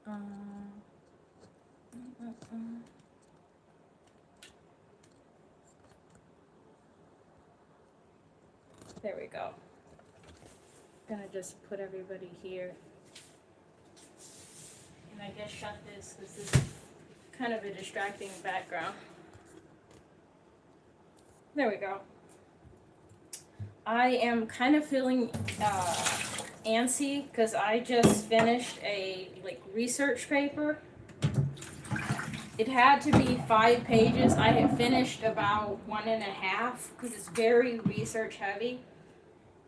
There we go. I'm gonna just put everybody here. And I guess shut this because this is kind of a distracting background. There we go. I am kind of feeling antsy because I just finished a research paper. It had to be 5 pages. I had finished about 1.5 because it's very research heavy.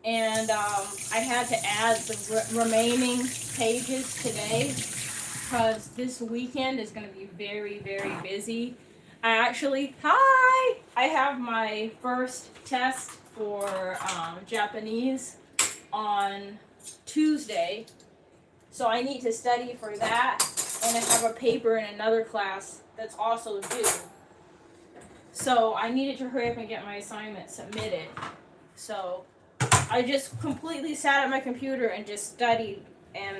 And I had to add the remaining pages today because this weekend is going to be very, very busy. I have my first test for Japanese on Tuesday. So I need to study for that. And I have a paper in another class that's also due. So I needed to hurry up and get my assignment submitted. So I just completely sat at my computer and just studied and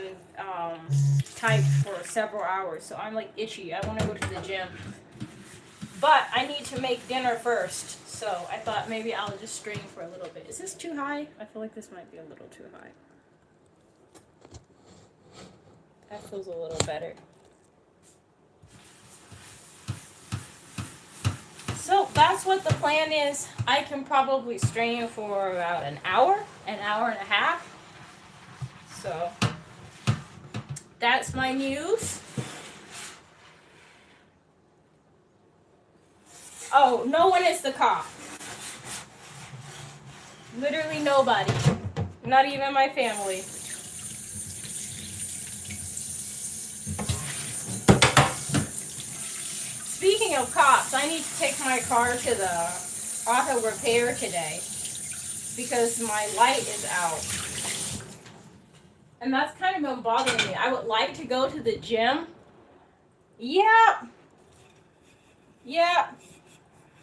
typed for several hours. So I'm like itchy. I want to go to the gym. But I need to make dinner first. So I thought maybe I'll just stream for a little bit. Is this too high? I feel like this might be a little too high. That feels a little better. So that's what the plan is. I can probably stream for about an hour and a half. So that's my news. Oh, no one is the cop. Literally nobody. Not even my family. Speaking of cops, I need to take my car to the auto repair today because my light is out. And that's kind of been bothering me. I would like to go to the gym. Yeah.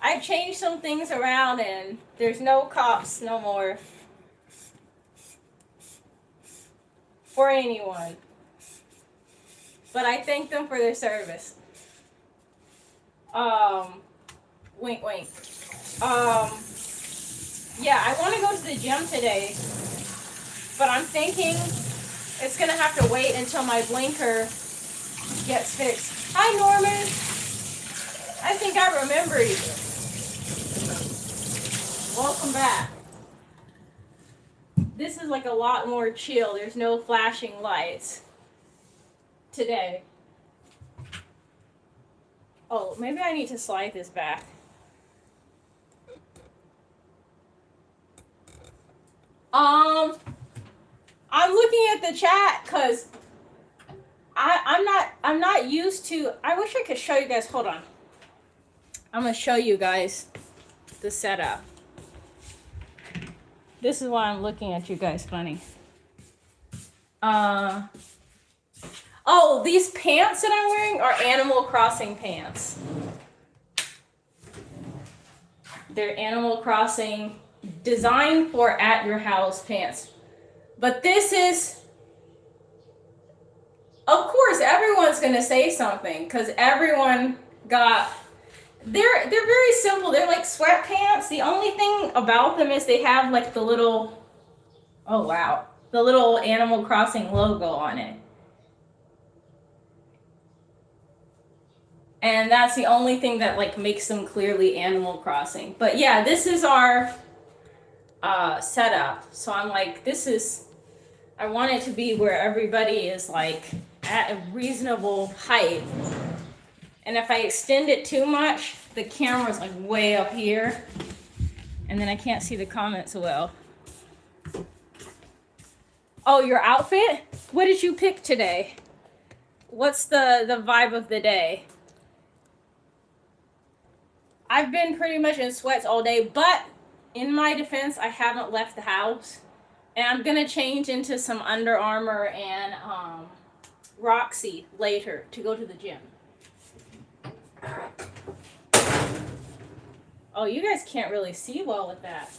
I changed some things around and there's no cops no more for anyone. But I thank them for their service. Wink, wink. Yeah, I want to go to the gym today, but I'm thinking it's gonna have to wait until my blinker gets fixed. Hi, Norman. I think I remember you. Welcome back. This is like a lot more chill. There's no flashing lights today. Oh, maybe I need to slide this back. I'm looking at the chat because I'm not used to. I wish I could show you guys. Hold on. I'm gonna show you guys the setup. This is why I'm looking at you guys funny. Oh, these pants that I'm wearing are Animal Crossing pants. They're Animal Crossing designed for at your house pants. But this is, of course, everyone's gonna say something because everyone got. They're very simple. They're like sweatpants. The only thing about them is they have like the little, oh wow, the little Animal Crossing logo on it. And that's the only thing that like makes them clearly Animal Crossing. But yeah, this is our setup. So I'm like, I want it to be where everybody is like at a reasonable height. And if I extend it too much, the camera's like way up here. And then I can't see the comments well. Oh, your outfit? What did you pick today? What's the vibe of the day? I've been pretty much in sweats all day, but in my defense, I haven't left the house. And I'm gonna change into some Under Armour and Roxy later to go to the gym. Oh, you guys can't really see well with that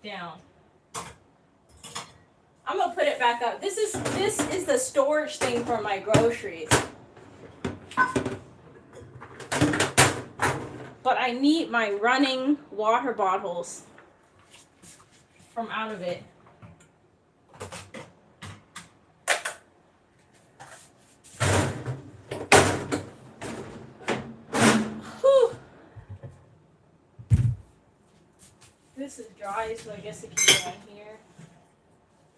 down. I'm gonna put it back up. This is the storage thing for my groceries. But I need my running water bottles from out of it. Whew. This is dry, so I guess it can go in here.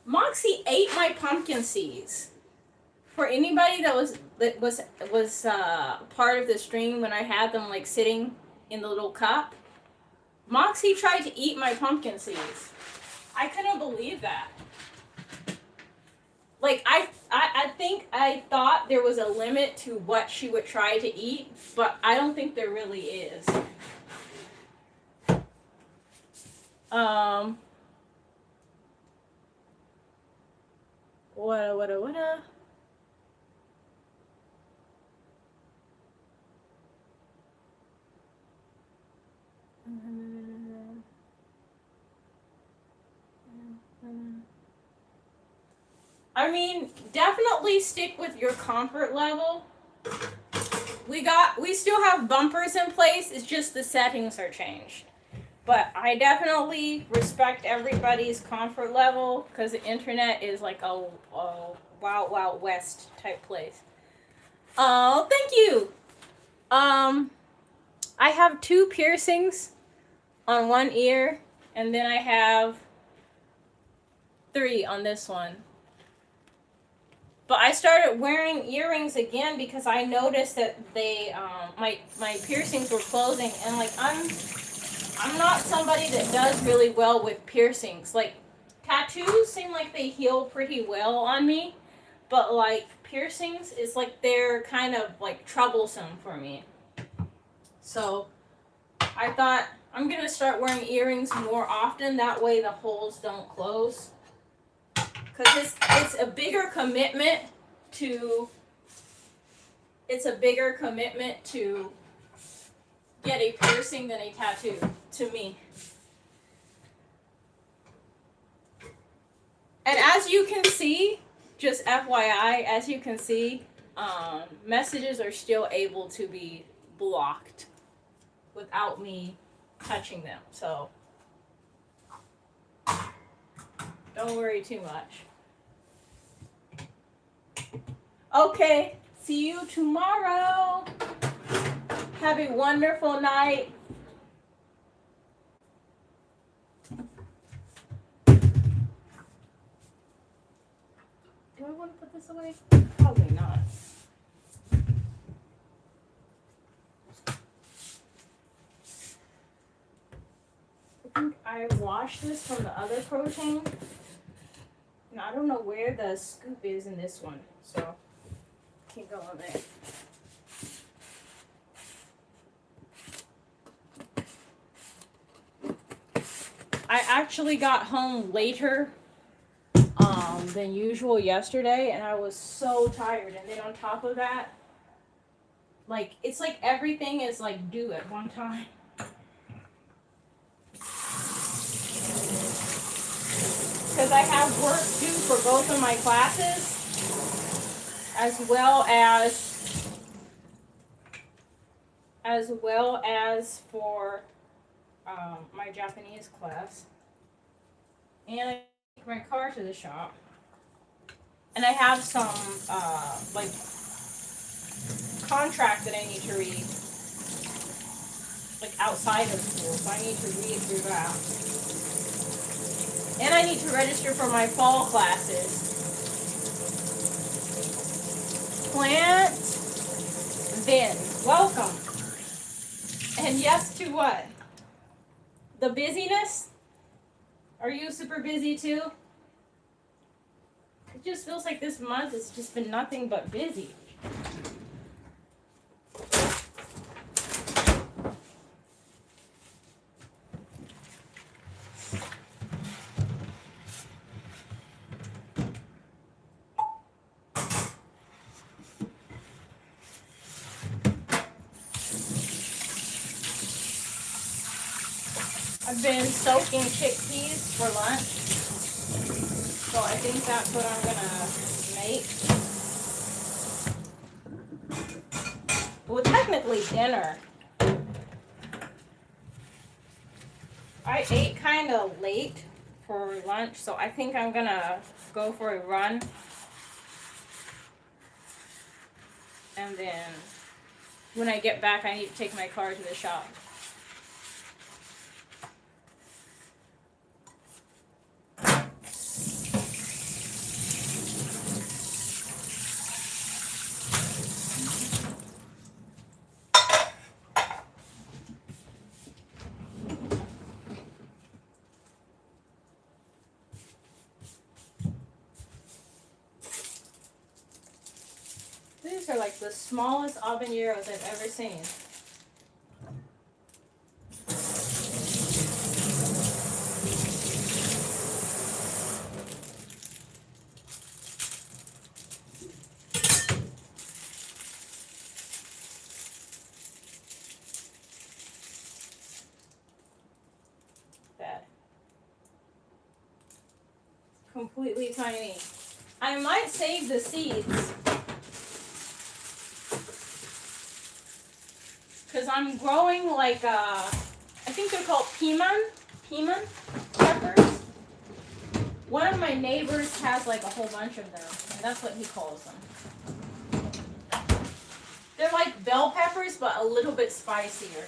Moxie ate my pumpkin seeds. For anybody that was part of the stream when I had them like sitting in the little cup, Moxie tried to eat my pumpkin seeds. I couldn't believe that. Like I think I thought there was a limit to what she would try to eat, but I don't think there really is. What? I mean, definitely stick with your comfort level. We still have bumpers in place, it's just the settings are changed. But I definitely respect everybody's comfort level because the internet is like a wild, wild west type place. Oh, thank you. I have 2 piercings on one ear, and then I have 3 on this one. But I started wearing earrings again because I noticed that they my piercings were closing, and like I'm not somebody that does really well with piercings. Like tattoos seem like they heal pretty well on me, but like piercings is like they're kind of like troublesome for me. So I thought I'm gonna start wearing earrings more often, that way the holes don't close. Because it's a bigger commitment to get a piercing than a tattoo, to me. And as you can see, just FYI, as you can see, messages are still able to be blocked without me touching them. So don't worry too much. Okay, see you tomorrow. Have a wonderful night. Do I want to put this away? Probably not. I think I washed this from the other protein. And I don't know where the scoop is in this one, so can't go on there. I actually got home later than usual yesterday, and I was so tired. And then on top of that, like it's like everything is like due at one time. Because I have work due for both of my classes, as well as for my Japanese class. And I take my car to the shop. And I have some like contract that I need to read, like outside of school, so I need to read through that. And I need to register for my fall classes. Plant Vin, welcome. And yes to what? The busyness? Are you super busy too? It just feels like this month has just been nothing but busy. I've been soaking chickpeas for lunch. So I think that's what I'm gonna make. Well, technically dinner. I ate kind of late for lunch, so I think I'm gonna go for a run. And then when I get back, I need to take my car to the shop. These are like the smallest habaneros I've ever seen. That. Completely tiny. I might save the seeds. Because I'm growing like, I think they're called piman peppers. One of my neighbors has like a whole bunch of them, and that's what he calls them. They're like bell peppers, but a little bit spicier.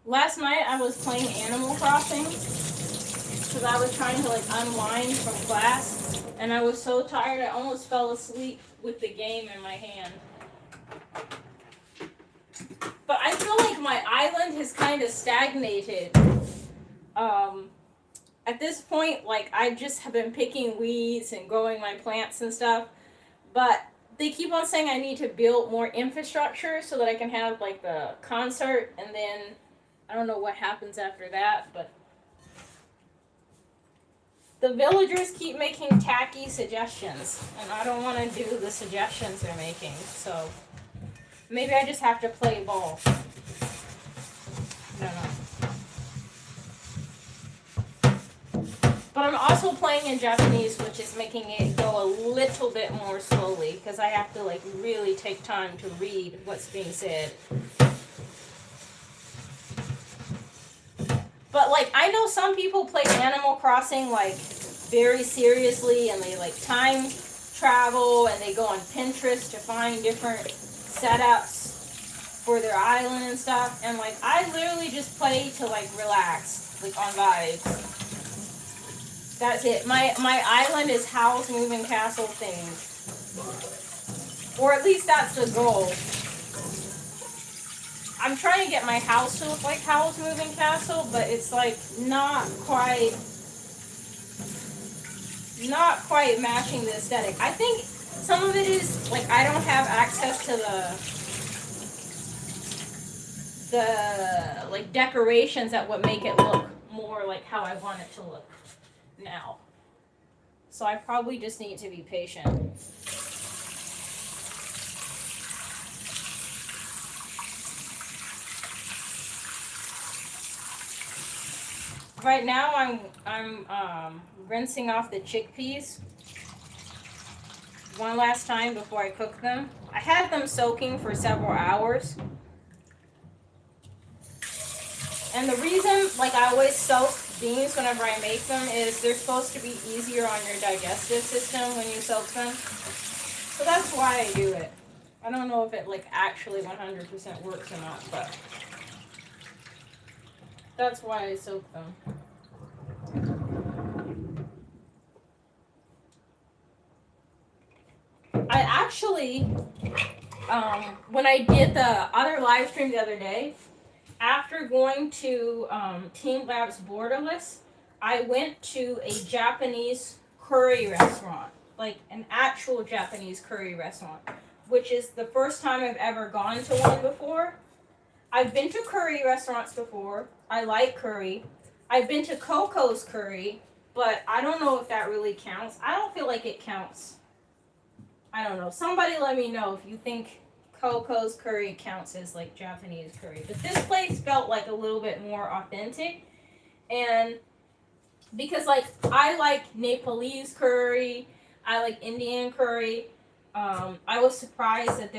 Last night I was playing Animal Crossing because I was trying to like unwind from class, and I was so tired I almost fell asleep with the game in my hand. But I feel like my island has kind of stagnated. At this point, like, I just have been picking weeds and growing my plants and stuff. But they keep on saying I need to build more infrastructure so that I can have, like, the concert. And then, I don't know what happens after that, but the villagers keep making tacky suggestions. And I don't want to do the suggestions they're making, so maybe I just have to play ball. I don't know. But I'm also playing in Japanese, which is making it go a little bit more slowly, because I have to like really take time to read what's being said. But like, I know some people play Animal Crossing like very seriously, and they like time travel, and they go on Pinterest to find different setups for their island and stuff. And like, I literally just play to like relax, like on vibes. That's it. My island is Howl's Moving Castle themed. Or at least that's the goal. I'm trying to get my house to look like Howl's Moving Castle, but it's like not quite matching the aesthetic. I think some of it is like I don't have access to the like decorations that would make it look more like how I want it to look now. So I probably just need to be patient. Right now I'm rinsing off the chickpeas one last time before I cook them. I had them soaking for several hours. And the reason, like, I always soak beans whenever I make them is they're supposed to be easier on your digestive system when you soak them. So that's why I do it. I don't know if it, like, actually 100% works or not, but that's why I soak them. I actually, when I did the other live stream the other day, after going to Team Labs Borderless, I went to a Japanese curry restaurant, like an actual Japanese curry restaurant, which is the first time I've ever gone to one before. I've been to curry restaurants before. I like curry. I've been to Coco's Curry, but I don't know if that really counts. I don't feel like it counts. I don't know. Somebody let me know if you think Coco's curry counts as like Japanese curry, but this place felt like a little bit more authentic. And because like I like Nepalese curry, I like Indian curry. I was surprised that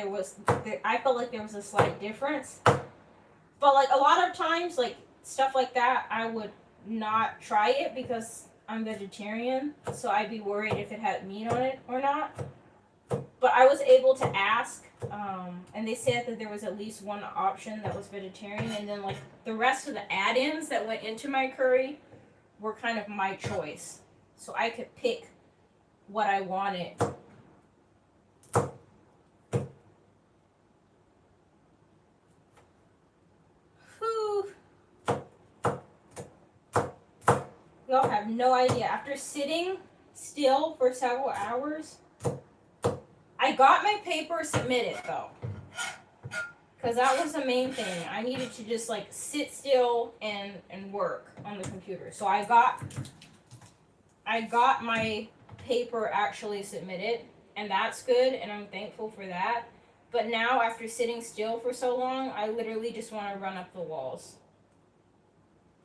I felt like there was a slight difference. But like a lot of times, like stuff like that, I would not try it because I'm vegetarian, so I'd be worried if it had meat on it or not. But I was able to ask, and they said that there was at least one option that was vegetarian, and then like the rest of the add-ins that went into my curry were kind of my choice, so I could pick what I wanted. Whew. Y'all have no idea. After sitting still for several hours, I got my paper submitted though. Because that was the main thing. I needed to just like sit still and work on the computer. So I got my paper actually submitted, and that's good, and I'm thankful for that. But now after sitting still for so long, I literally just want to run up the walls.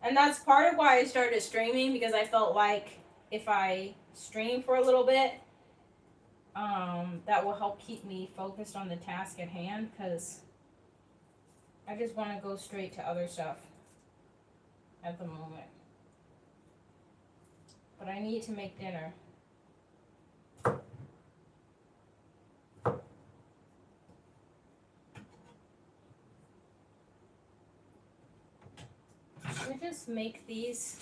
And that's part of why I started streaming, because I felt like if I stream for a little bit, that will help keep me focused on the task at hand, because I just want to go straight to other stuff at the moment. But I need to make dinner. Should I just make these?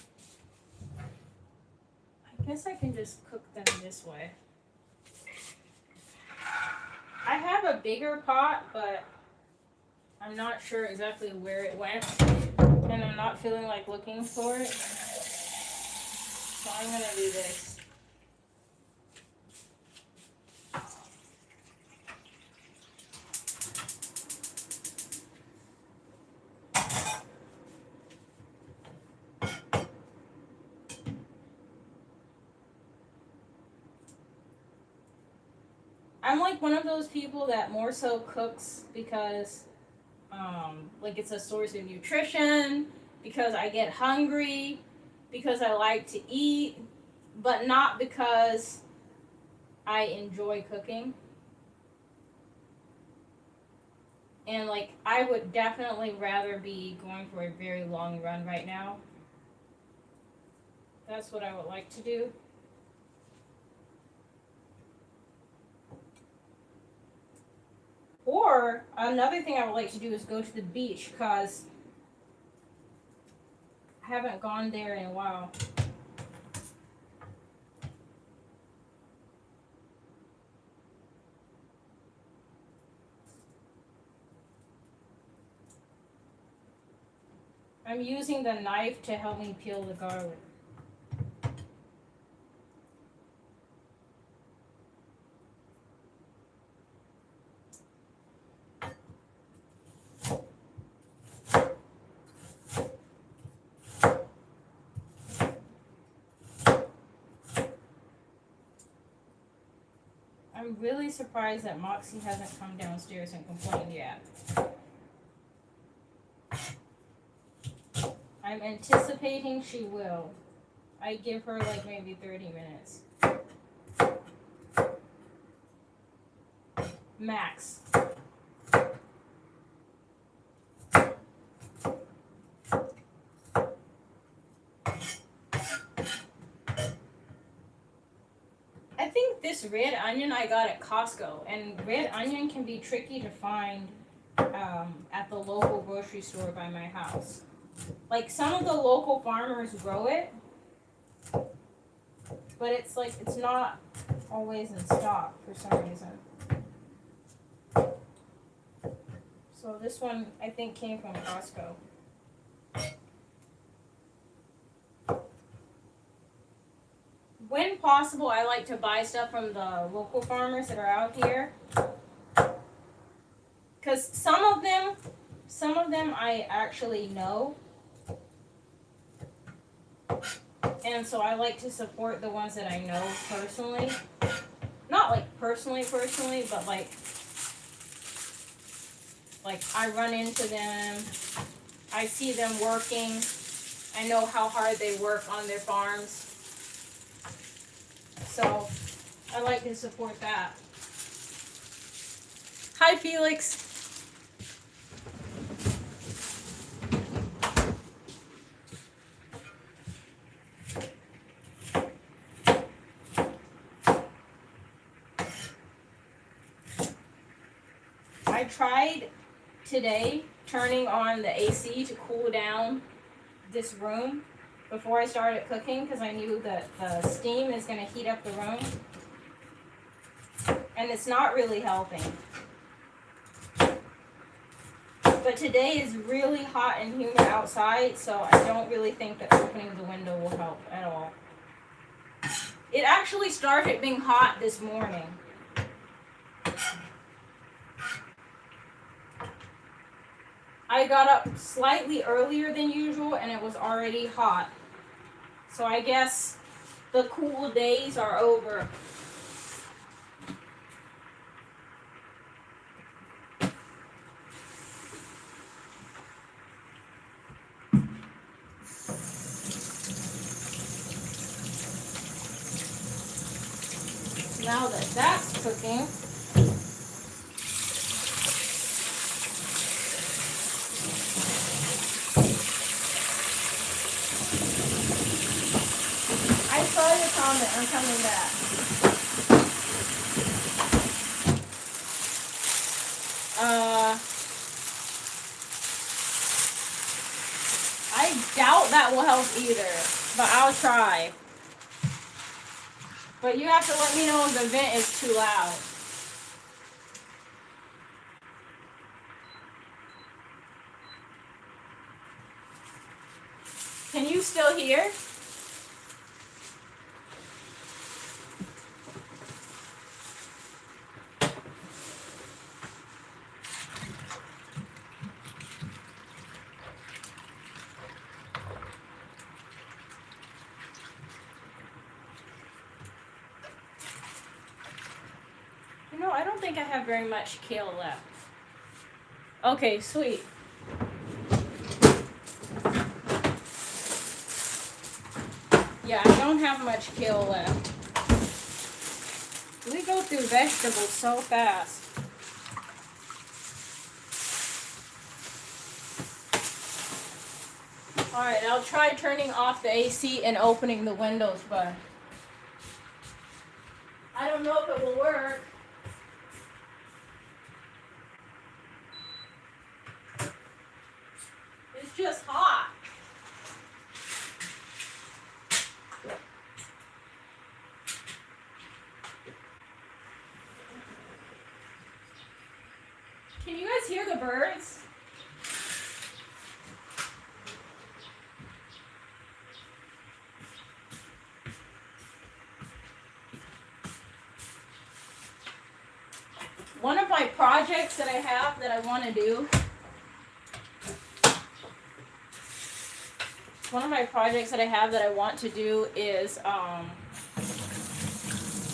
I guess I can just cook them this way. I have a bigger pot, but I'm not sure exactly where it went, and I'm not feeling like looking for it. So I'm gonna do this. I'm like one of those people that more so cooks because like it's a source of nutrition, because I get hungry, because I like to eat, but not because I enjoy cooking. And like I would definitely rather be going for a very long run right now. That's what I would like to do. Or another thing I would like to do is go to the beach, because I haven't gone there in a while. I'm using the knife to help me peel the garlic. I'm really surprised that Moxie hasn't come downstairs and complained yet. I'm anticipating she will. I give her like maybe 30 minutes. Max. I think this red onion I got at Costco, and red onion can be tricky to find at the local grocery store by my house. Like some of the local farmers grow it, but it's like it's not always in stock for some reason. So this one I think came from Costco. When possible, I like to buy stuff from the local farmers that are out here, because some of them I actually know, and so I like to support the ones that I know personally. Not like personally, but like Like, I run into them. I see them working. I know how hard they work on their farms. So, I like to support that. Hi, Felix. I tried today turning on the AC to cool down this room before I started cooking because I knew that the steam is going to heat up the room. And it's not really helping. But today is really hot and humid outside, so I don't really think that opening the window will help at all. It actually started being hot this morning. I got up slightly earlier than usual and it was already hot. So I guess the cool days are over. Now that that's cooking, I saw your comment. I'm coming back. I doubt that will help either, but I'll try. But you have to let me know if the vent is too loud. Can you still hear? You know, I don't think I have very much kale left. Okay, sweet. Yeah, I don't have much kale left. We go through vegetables so fast. Alright, I'll try turning off the AC and opening the windows, but I don't know if it will work. It's just hot. Can you guys hear the birds? One of my projects that I have that I want to do, is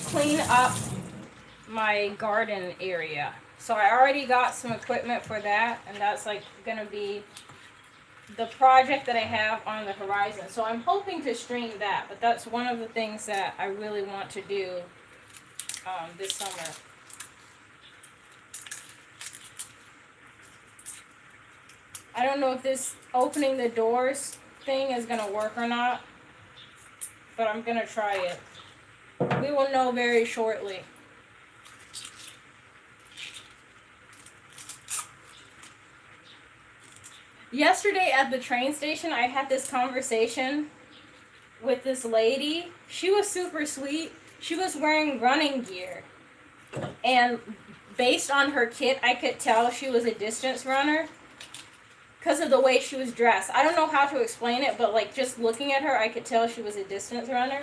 clean up my garden area. So I already got some equipment for that, and that's like gonna be the project that I have on the horizon. So I'm hoping to stream that, but that's one of the things that I really want to do this summer. I don't know if this opening the doors thing is gonna work or not, but I'm gonna try it. We will know very shortly. Yesterday at the train station, I had this conversation with this lady. She was super sweet. She was wearing running gear. And based on her kit, I could tell she was a distance runner because of the way she was dressed. I don't know how to explain it, but like just looking at her, I could tell she was a distance runner.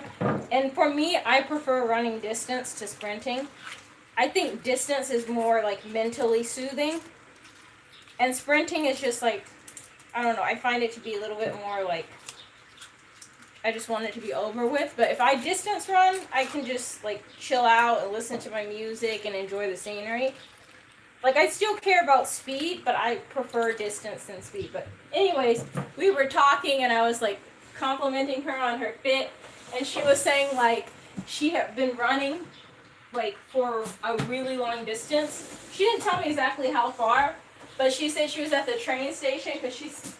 And for me, I prefer running distance to sprinting. I think distance is more like mentally soothing. And sprinting is just like, I don't know, I find it to be a little bit more like, I just want it to be over with. But if I distance run, I can just like chill out and listen to my music and enjoy the scenery. Like, I still care about speed, but I prefer distance than speed. But anyways, we were talking, and I was, like, complimenting her on her fit, and she was saying, like, she had been running, like, for a really long distance. She didn't tell me exactly how far, but she said she was at the train station because she's,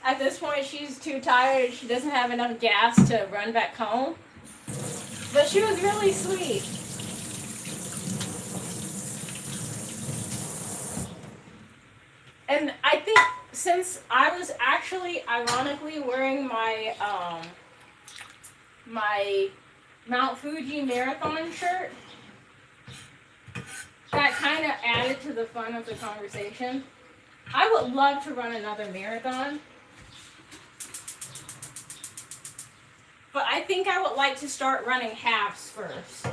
at this point, she's too tired and she doesn't have enough gas to run back home. But she was really sweet. And I think since I was actually ironically wearing my my Mount Fuji marathon shirt, that kind of added to the fun of the conversation. I would love to run another marathon, but I think I would like to start running halves first.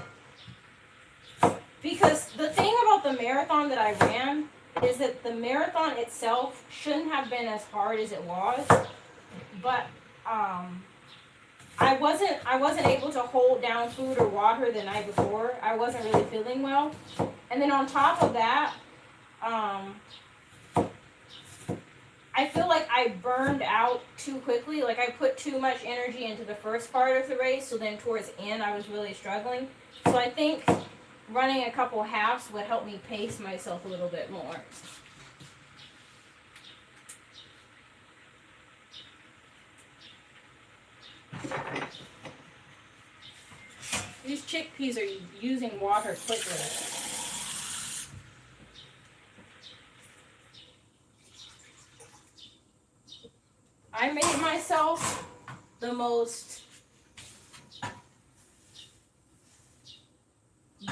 Because the thing about the marathon that I ran is that the marathon itself shouldn't have been as hard as it was, but I wasn't able to hold down food or water the night before. I wasn't really feeling well, and then on top of that, I feel like I burned out too quickly. Like, I put too much energy into the first part of the race, so then towards the end I was really struggling. So I think running a couple halves would help me pace myself a little bit more. These chickpeas are using water quicker. I made myself the most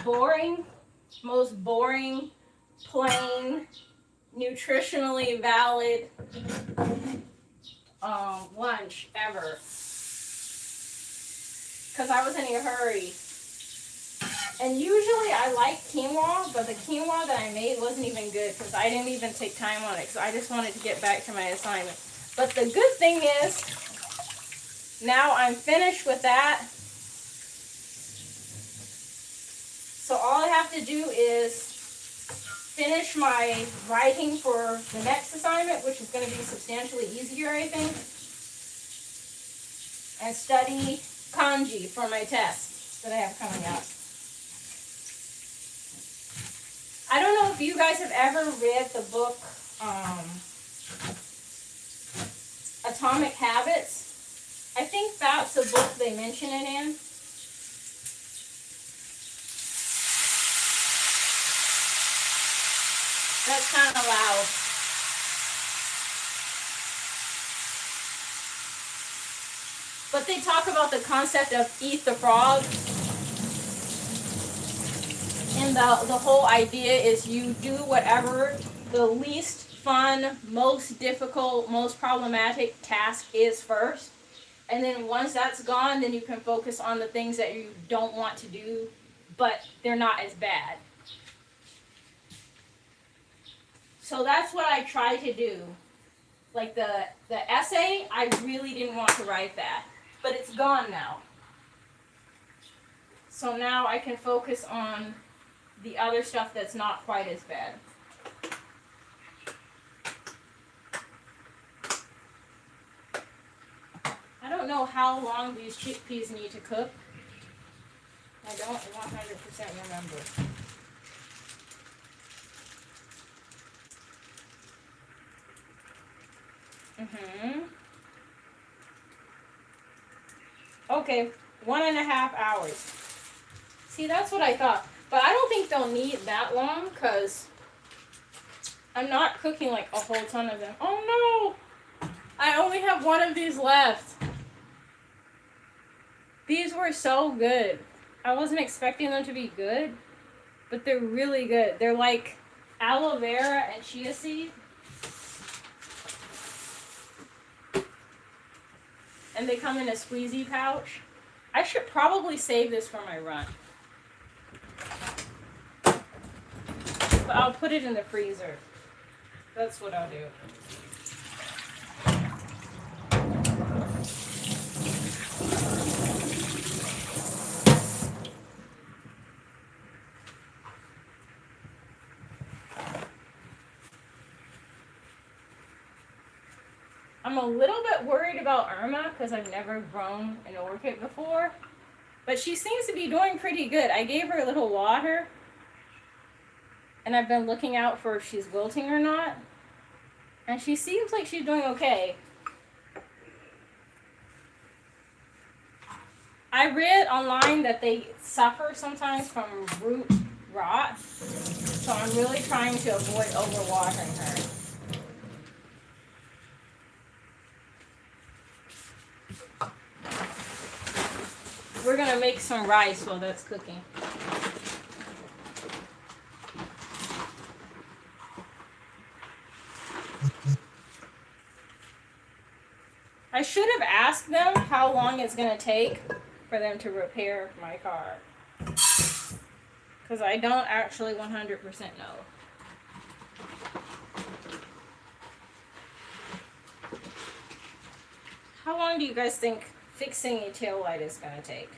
boring, plain, nutritionally valid lunch ever. Because I was in a hurry. And usually I like quinoa, but the quinoa that I made wasn't even good because I didn't even take time on it because I just wanted to get back to my assignment. But the good thing is, now I'm finished with that. So all I have to do is finish my writing for the next assignment, which is going to be substantially easier, I think, and study kanji for my test that I have coming up. I don't know if you guys have ever read the book Atomic Habits. I think that's the book they mention it in. That's kind of loud. But they talk about the concept of eat the frog. And the whole idea is you do whatever the least fun, most difficult, most problematic task is first. And then once that's gone, then you can focus on the things that you don't want to do, but they're not as bad. So that's what I try to do. Like the essay, I really didn't want to write that, but it's gone now. So now I can focus on the other stuff that's not quite as bad. I don't know how long these chickpeas need to cook. I don't 100% remember. Okay, 1.5 hours. See, that's what I thought. But I don't think they'll need that long because I'm not cooking like a whole ton of them. Oh no! I only have one of these left. These were so good. I wasn't expecting them to be good, but they're really good. They're like aloe vera and chia seed. And they come in a squeezy pouch. I should probably save this for my run. But I'll put it in the freezer. That's what I'll do. I'm a little bit worried about Irma because I've never grown an orchid before. But she seems to be doing pretty good. I gave her a little water. And I've been looking out for if she's wilting or not. And she seems like she's doing okay. I read online that they suffer sometimes from root rot. So I'm really trying to avoid overwatering her. We're gonna make some rice while that's cooking. I should have asked them how long it's gonna take for them to repair my car. Because I don't actually 100% know. How long do you guys think fixing a tail light is gonna take?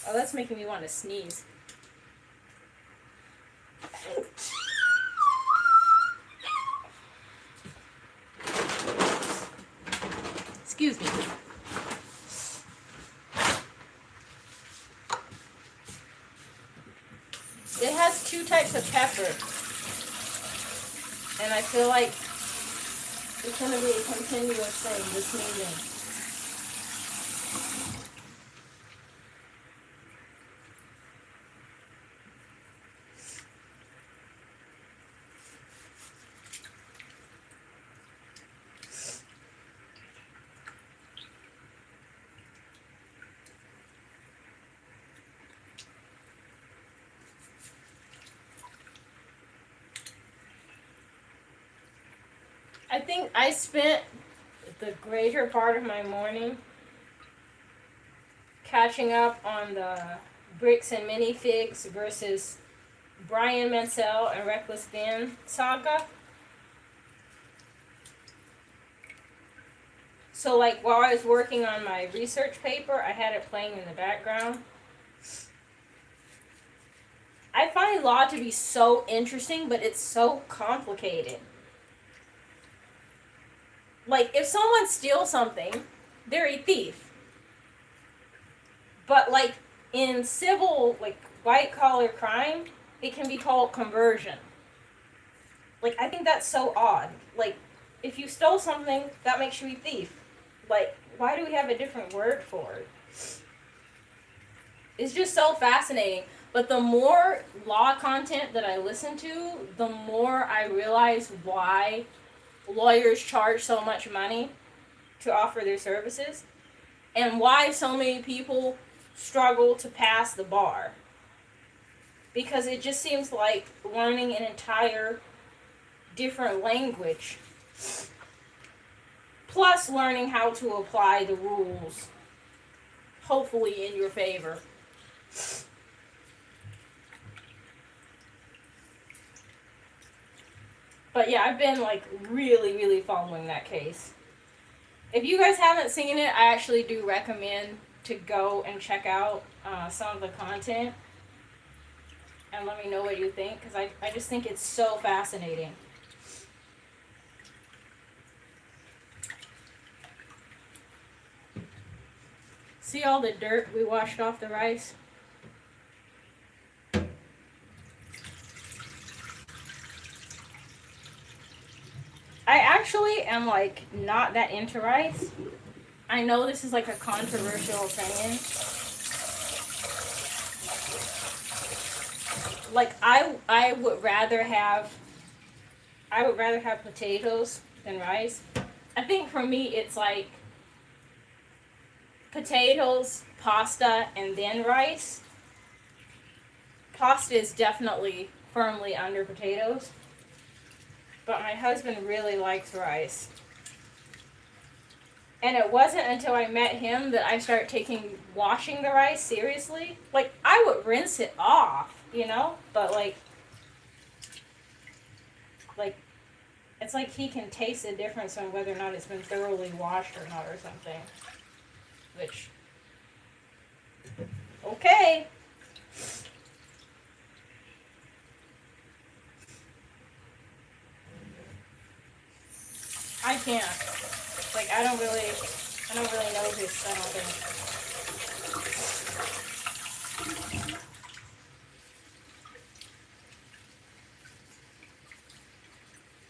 Oh, that's making me want to sneeze. Excuse me. It has 2 types of pepper. And I feel like it's going to be a continuous thing, the sneezing. I think I spent the greater part of my morning catching up on the Bricks and Minifigs versus Brian Mansell and Reckless Ben saga. So like while I was working on my research paper, I had it playing in the background. I find law to be so interesting, but it's so complicated. Like, if someone steals something, they're a thief. But, like, in civil, like, white-collar crime, it can be called conversion. Like, I think that's so odd. Like, if you stole something, that makes you a thief. Like, why do we have a different word for it? It's just so fascinating. But the more law content that I listen to, the more I realize why lawyers charge so much money to offer their services and why so many people struggle to pass the bar. Because it just seems like learning an entire different language plus learning how to apply the rules, hopefully in your favor. But yeah, I've been like really following that case. If you guys haven't seen it, I actually do recommend to go and check out some of the content and let me know what you think, because I just think it's so fascinating. See all the dirt we washed off the rice? I actually am like not that into rice. I know this is like a controversial opinion. Like I would rather have potatoes than rice. I think for me it's like potatoes, pasta, and then rice. Pasta is definitely firmly under potatoes. But my husband really likes rice. And it wasn't until I met him that I started taking washing the rice seriously. Like, I would rinse it off, you know? But, like, it's like he can taste the difference on whether or not it's been thoroughly washed or not or something. Which, okay. can't. Like, I don't really know this, I don't think.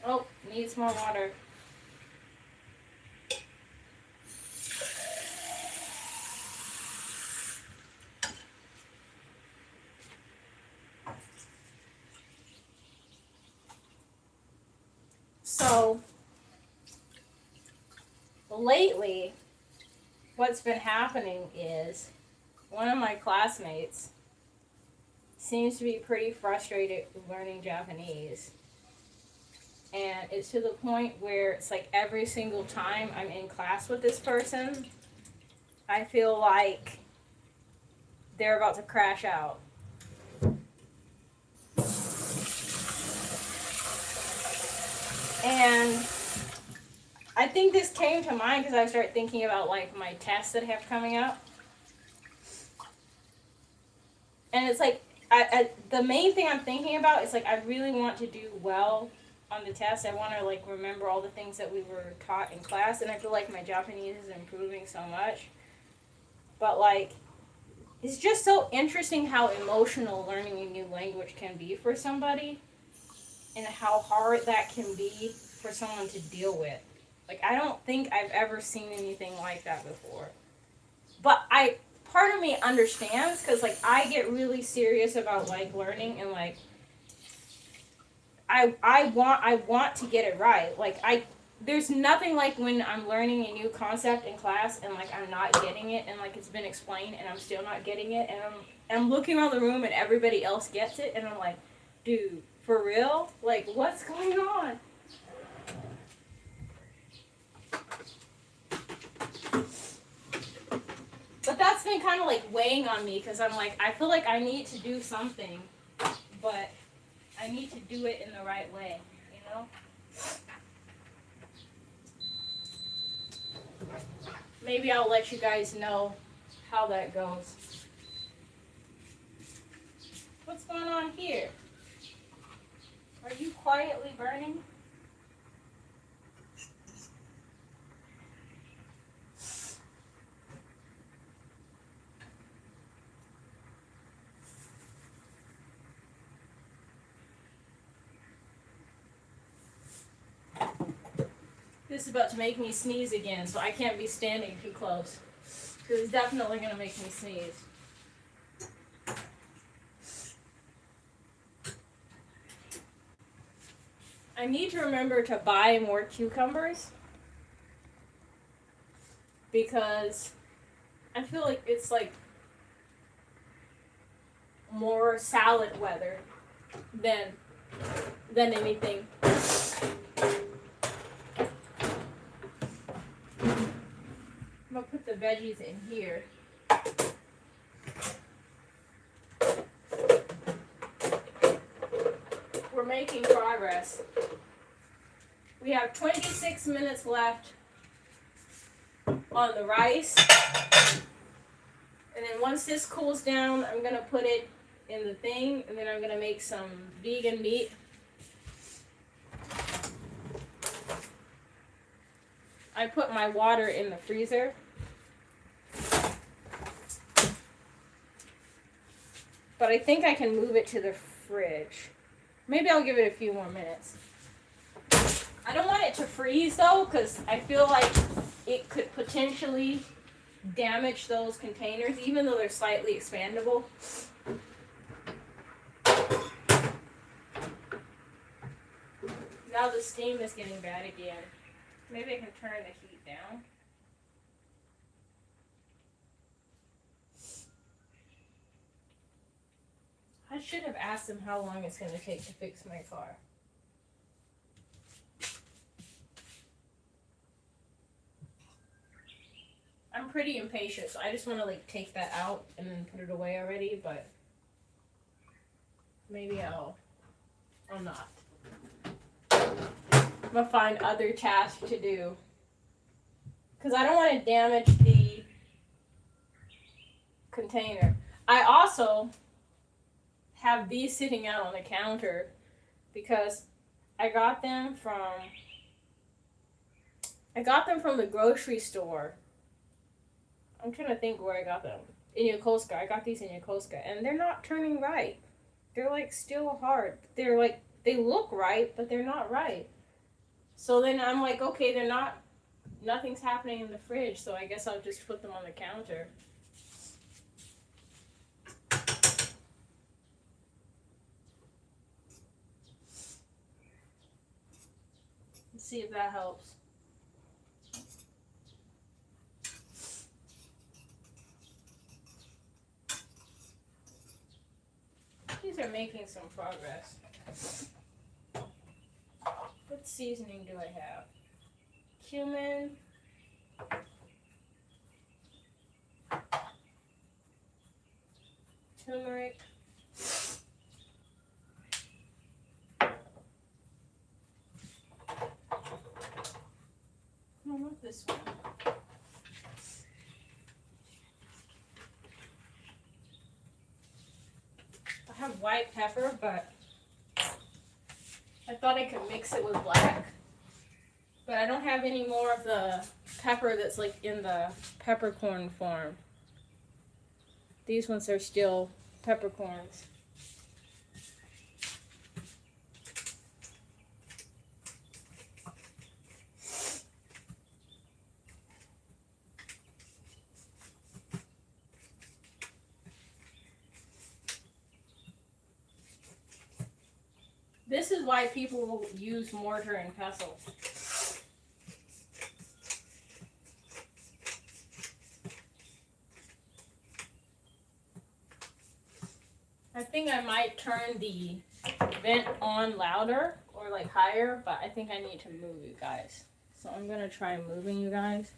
Oh, needs more water. So, lately, what's been happening is one of my classmates seems to be pretty frustrated with learning Japanese. And it's to the point where it's like every single time I'm in class with this person, I feel like they're about to crash out. And I think this came to mind because I started thinking about like my tests that I have coming up. And it's like, the main thing I'm thinking about is like I really want to do well on the test. I want to like remember all the things that we were taught in class, and I feel like my Japanese is improving so much. But like, it's just so interesting how emotional learning a new language can be for somebody, and how hard that can be for someone to deal with. Like, I don't think I've ever seen anything like that before. But part of me understands, because like I get really serious about like learning, and like I want to get it right. Like there's nothing like when I'm learning a new concept in class and like I'm not getting it, and like it's been explained and I'm still not getting it, and I'm looking around the room and everybody else gets it, and I'm like, dude, for real? Like, what's going on? But that's been kind of like weighing on me, because I'm like, I feel like I need to do something, but I need to do it in the right way, you know? Maybe I'll let you guys know how that goes. What's going on here? Are you quietly burning? This is about to make me sneeze again, so I can't be standing too close, because it's definitely going to make me sneeze. I need to remember to buy more cucumbers, because I feel like it's like more salad weather than anything. I'm gonna put the veggies in here. We're making progress. We have 26 minutes left on the rice. And then once this cools down, I'm gonna put it in the thing, and then I'm gonna make some vegan meat. I put my water in the freezer. But I think I can move it to the fridge. Maybe I'll give it a few more minutes. I don't want it to freeze though, because I feel like it could potentially damage those containers, even though they're slightly expandable. Now the steam is getting bad again. Maybe I can turn the heat down. I should have asked him how long it's going to take to fix my car. I'm pretty impatient, so I just want to like take that out and then put it away already, but maybe I'll not. I'm going to find other tasks to do, because I don't want to damage the container. I also have these sitting out on the counter because I got them from I got them from the grocery store. I'm trying to think where I got them. In Yokosuka. I got these in Yokosuka. And they're not turning right. They're like still hard. They're like, they look right, but they're not right. So then I'm like, okay, they're not, nothing's happening in the fridge, so I guess I'll just put them on the counter. Let's see if that helps. These are making some progress. What seasoning do I have? Cumin. Turmeric. No, not this one. I have white pepper, but I thought I could mix it with black. But I don't have any more of the pepper that's like in the peppercorn form. These ones are still peppercorns. This is why people use mortar and pestle. I think I might turn the vent on louder or like higher, but I think I need to move you guys. So I'm gonna try moving you guys.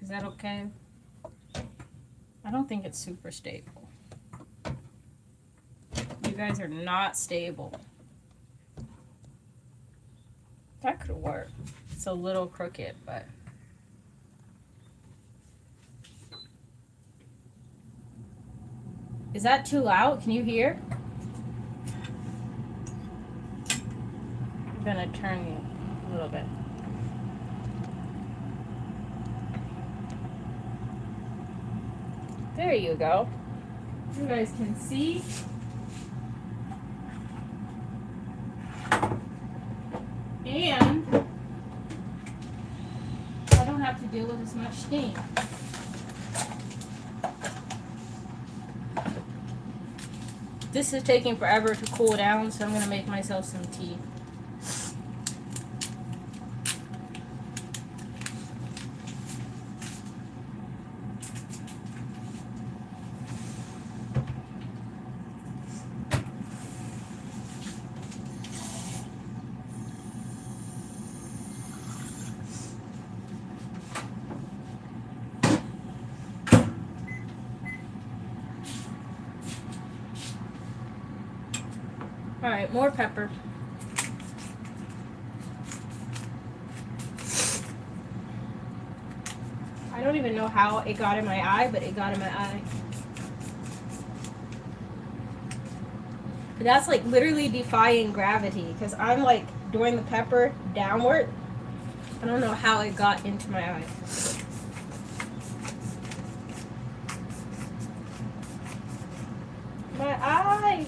Is that okay? I don't think it's super stable. You guys are not stable. That could work. It's a little crooked, but. Is that too loud? Can you hear? I'm gonna turn you a little bit. There you go. You guys can see. And I don't have to deal with as much steam. This is taking forever to cool down, so I'm going to make myself some tea. Alright, more pepper. I don't even know how it got in my eye, but it got in my eye. But that's like literally defying gravity, because I'm like doing the pepper downward. I don't know how it got into my eye. My eye!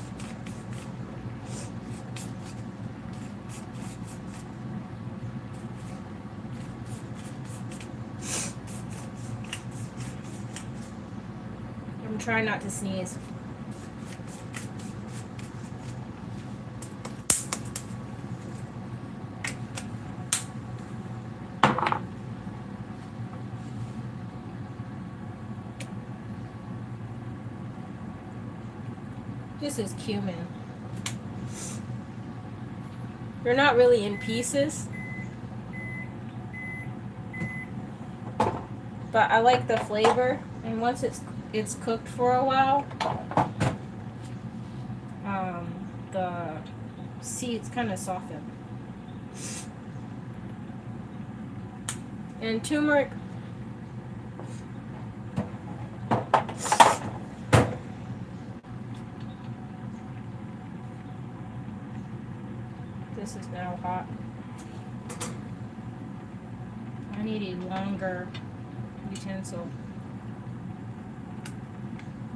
I'm trying not to sneeze. This is cumin. They're not really in pieces, but I like the flavor. And once it's cooked for a while, the seeds kind of soften. And turmeric. This is now hot. I need a longer utensil.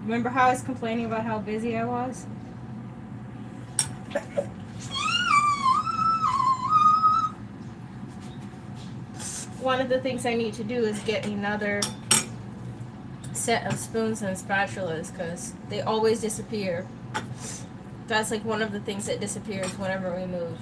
Remember how I was complaining about how busy I was? One of the things I need to do is get another set of spoons and spatulas because they always disappear. That's like one of the things that disappears whenever we move.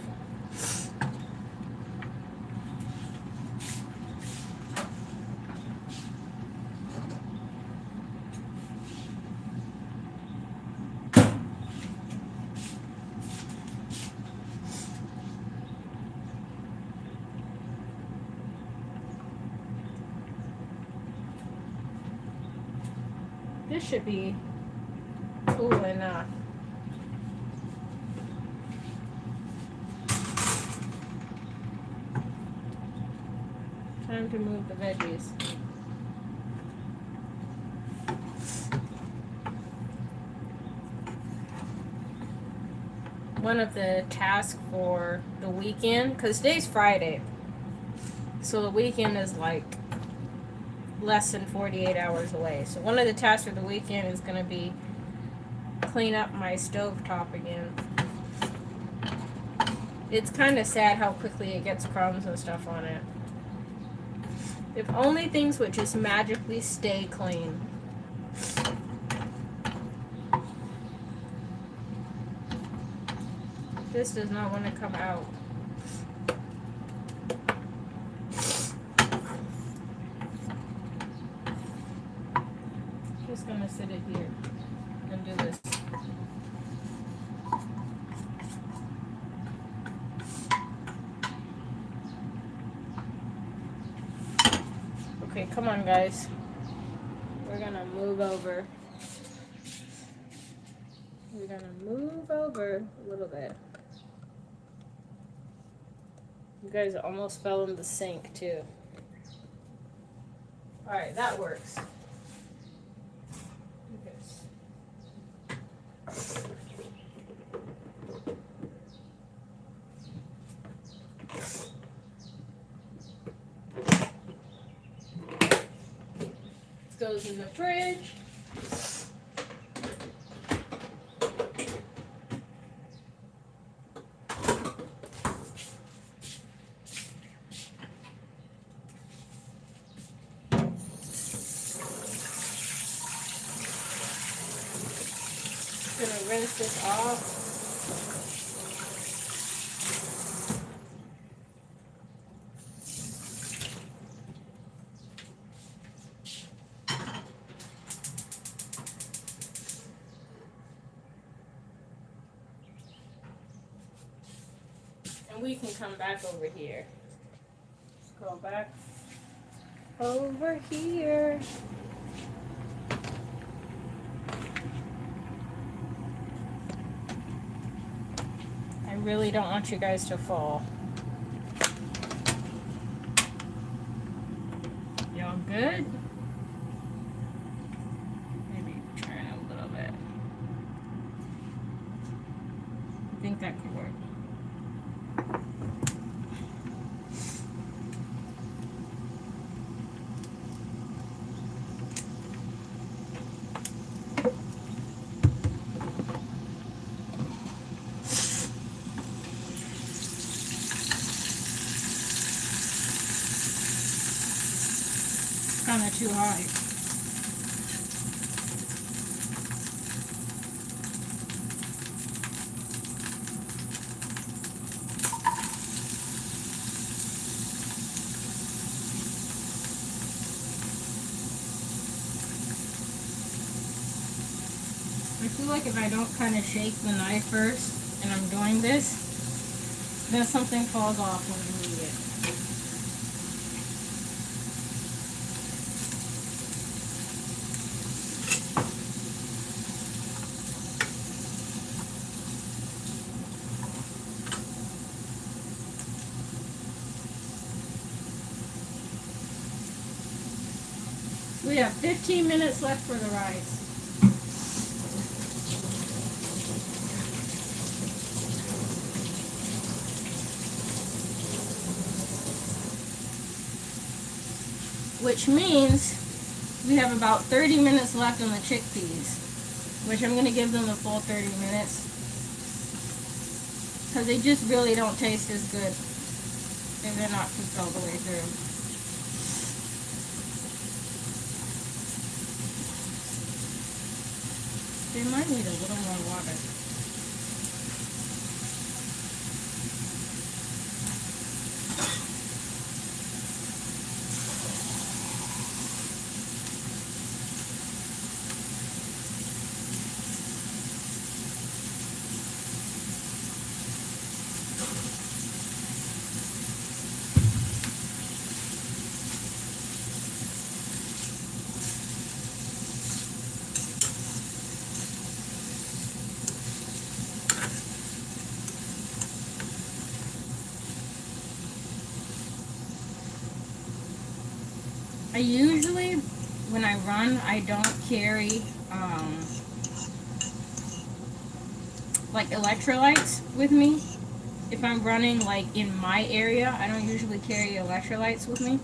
This should be cool enough. Time to move the veggies. One of the tasks for the weekend, because today's Friday, so the weekend is like less than 48 hours away. So one of the tasks for the weekend is going to be clean up my stovetop again. It's kind of sad how quickly it gets crumbs and stuff on it. If only things would just magically stay clean. This does not want to come out. Just gonna sit it here and do this. Okay, come on, guys. We're gonna move over. We're gonna move over a little bit. You guys almost fell in the sink, too. Alright, that works. Goes in the fridge. Gonna rinse this off. We can come back over here. Let's go back over here. I really don't want you guys to fall. Y'all good? Maybe turn a little bit. I think that could work. Kind of too high. I feel like if I don't kind of shake the knife first and I'm doing this, then something falls off when you move it. We have 15 minutes left for the rice. which means we have about 30 minutes left on the chickpeas, which I'm going to give them the full 30 minutes because they just really don't taste as good if they're not cooked all the way through. They might need a little more water. I usually, when I run, I don't carry like electrolytes with me. If I'm running like in my area, I don't usually carry electrolytes with me.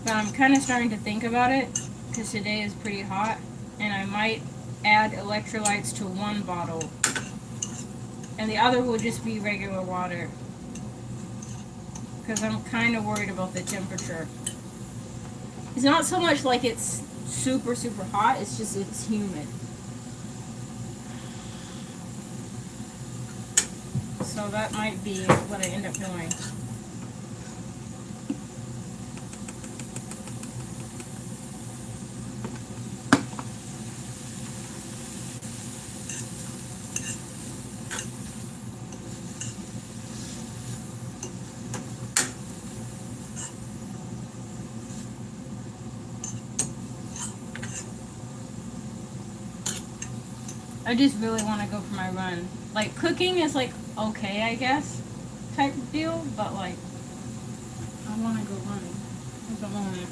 But I'm kind of starting to think about it because today is pretty hot, and I might add electrolytes to one bottle, and the other will just be regular water because I'm kind of worried about the temperature. It's not so much like it's super hot, it's just it's humid. So that might be what I end up doing. I just really want to go for my run. Like, cooking is like okay, I guess, type of deal, but like I want to go running at the moment.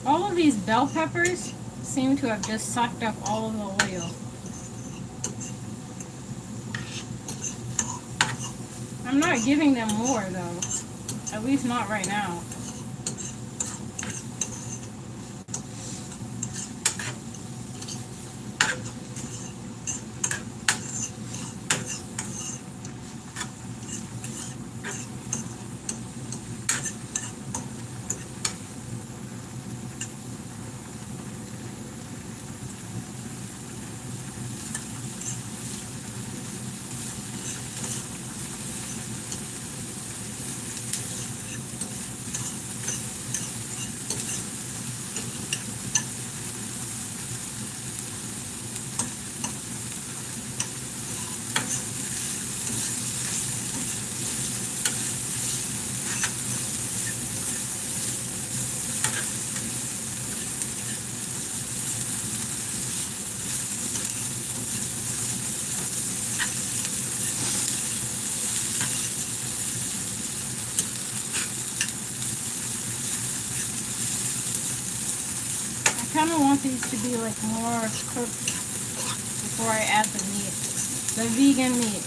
All of these bell peppers seem to have just sucked up all of the oil. I'm not giving them more though, at least not right now. I kind of want these to be like more cooked before I add the meat, the vegan meat.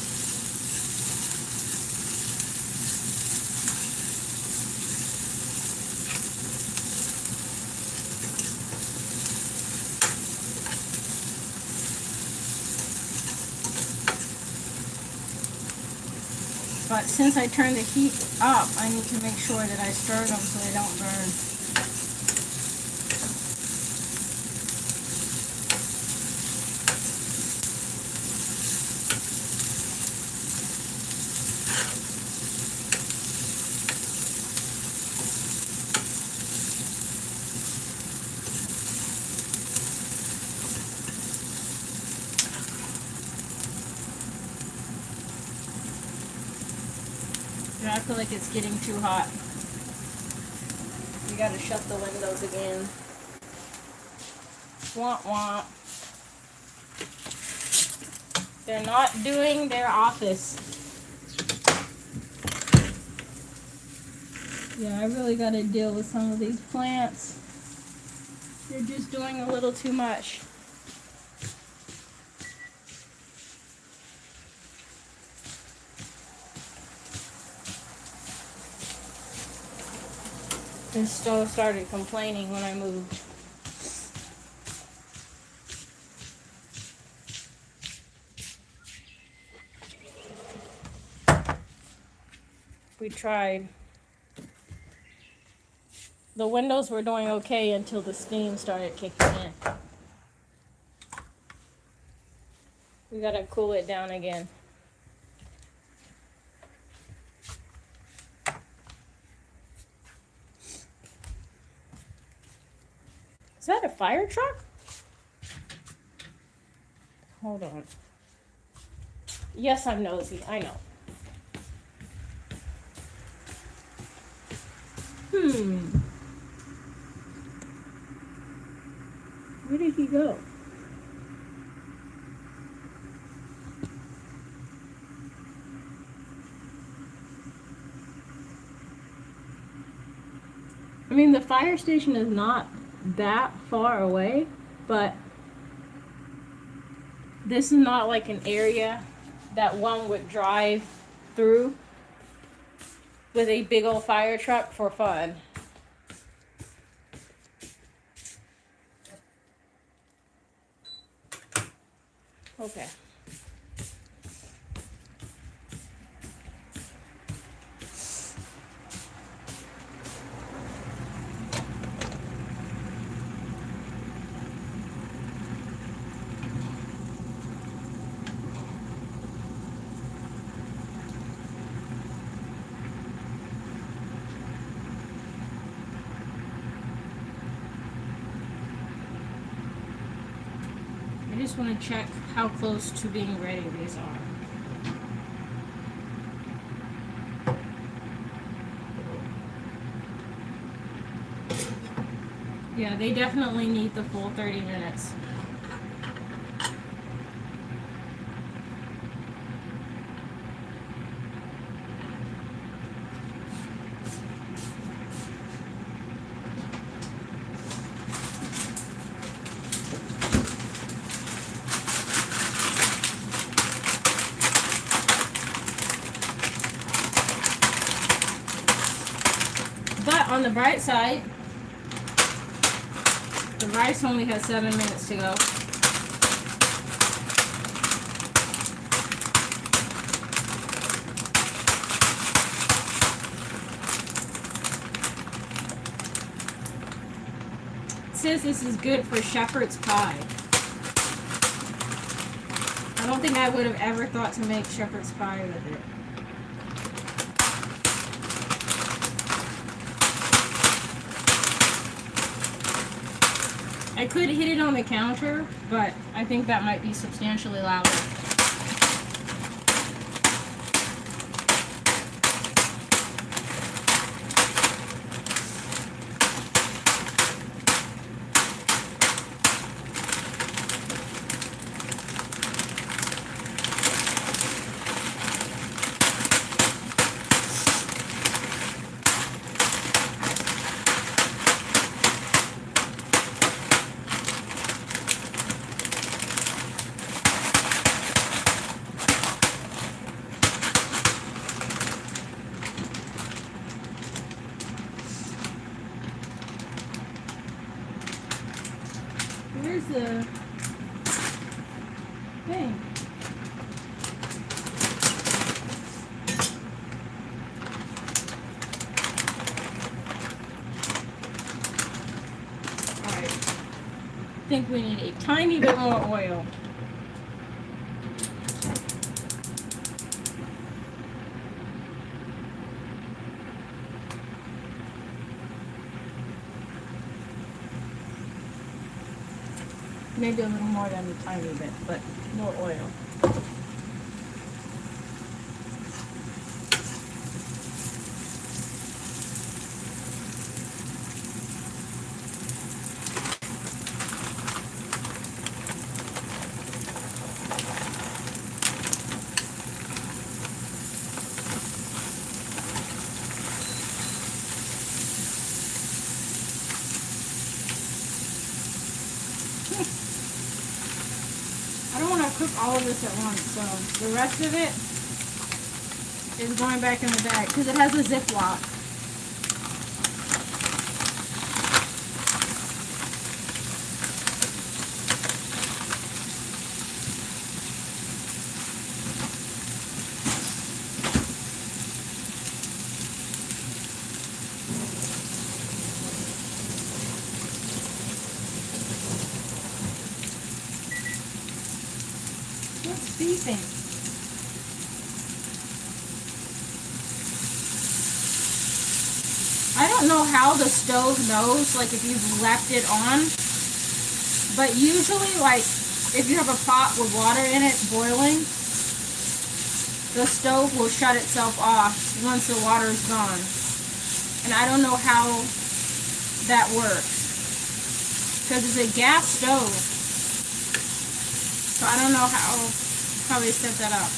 But since I turned the heat up, I need to make sure that I stir them so they don't burn. I feel like it's getting too hot. We gotta shut the windows again. Womp womp. They're not doing their office. Yeah, I really got to deal with some of these plants. They're just doing a little too much. The stove started complaining when I moved. We tried. The windows were doing okay until the steam started kicking in. We gotta cool it down again. Is that a fire truck? Hold on. Yes, I'm nosy. I know. Where did he go? I mean, the fire station is not that far away, but this is not like an area that one would drive through with a big old fire truck for fun. Okay. I just want to check how close to being ready these are. Yeah, they definitely need the full 30 minutes. But on the bright side, the rice only has 7 minutes to go. It says this is good for shepherd's pie. I don't think I would have ever thought to make shepherd's pie with it. I could hit it on the counter, but I think that might be substantially louder. Where's the thing? Alright. I think we need a tiny bit more oil. Maybe a little more than a tiny bit, but more oil. cook all of this at once, so the rest of it is going back in the bag because it has a Ziploc. What's beeping? I don't know how the stove knows, like if you've left it on, but usually, like if you have a pot with water in it boiling, the stove will shut itself off once the water is gone. And I don't know how that works because it's a gas stove, so I don't know how they set that up.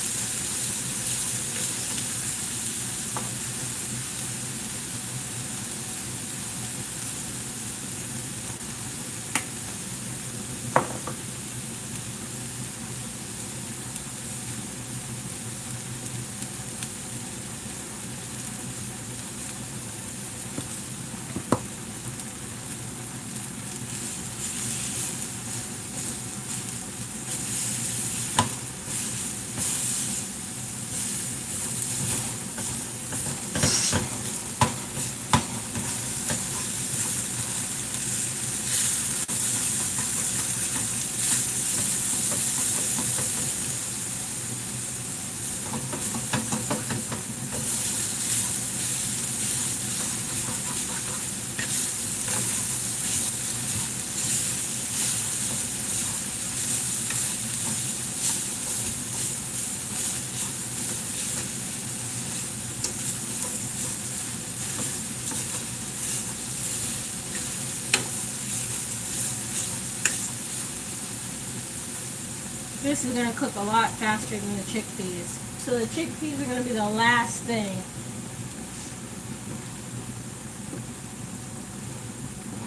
This is going to cook a lot faster than the chickpeas. So the chickpeas are going to be the last thing.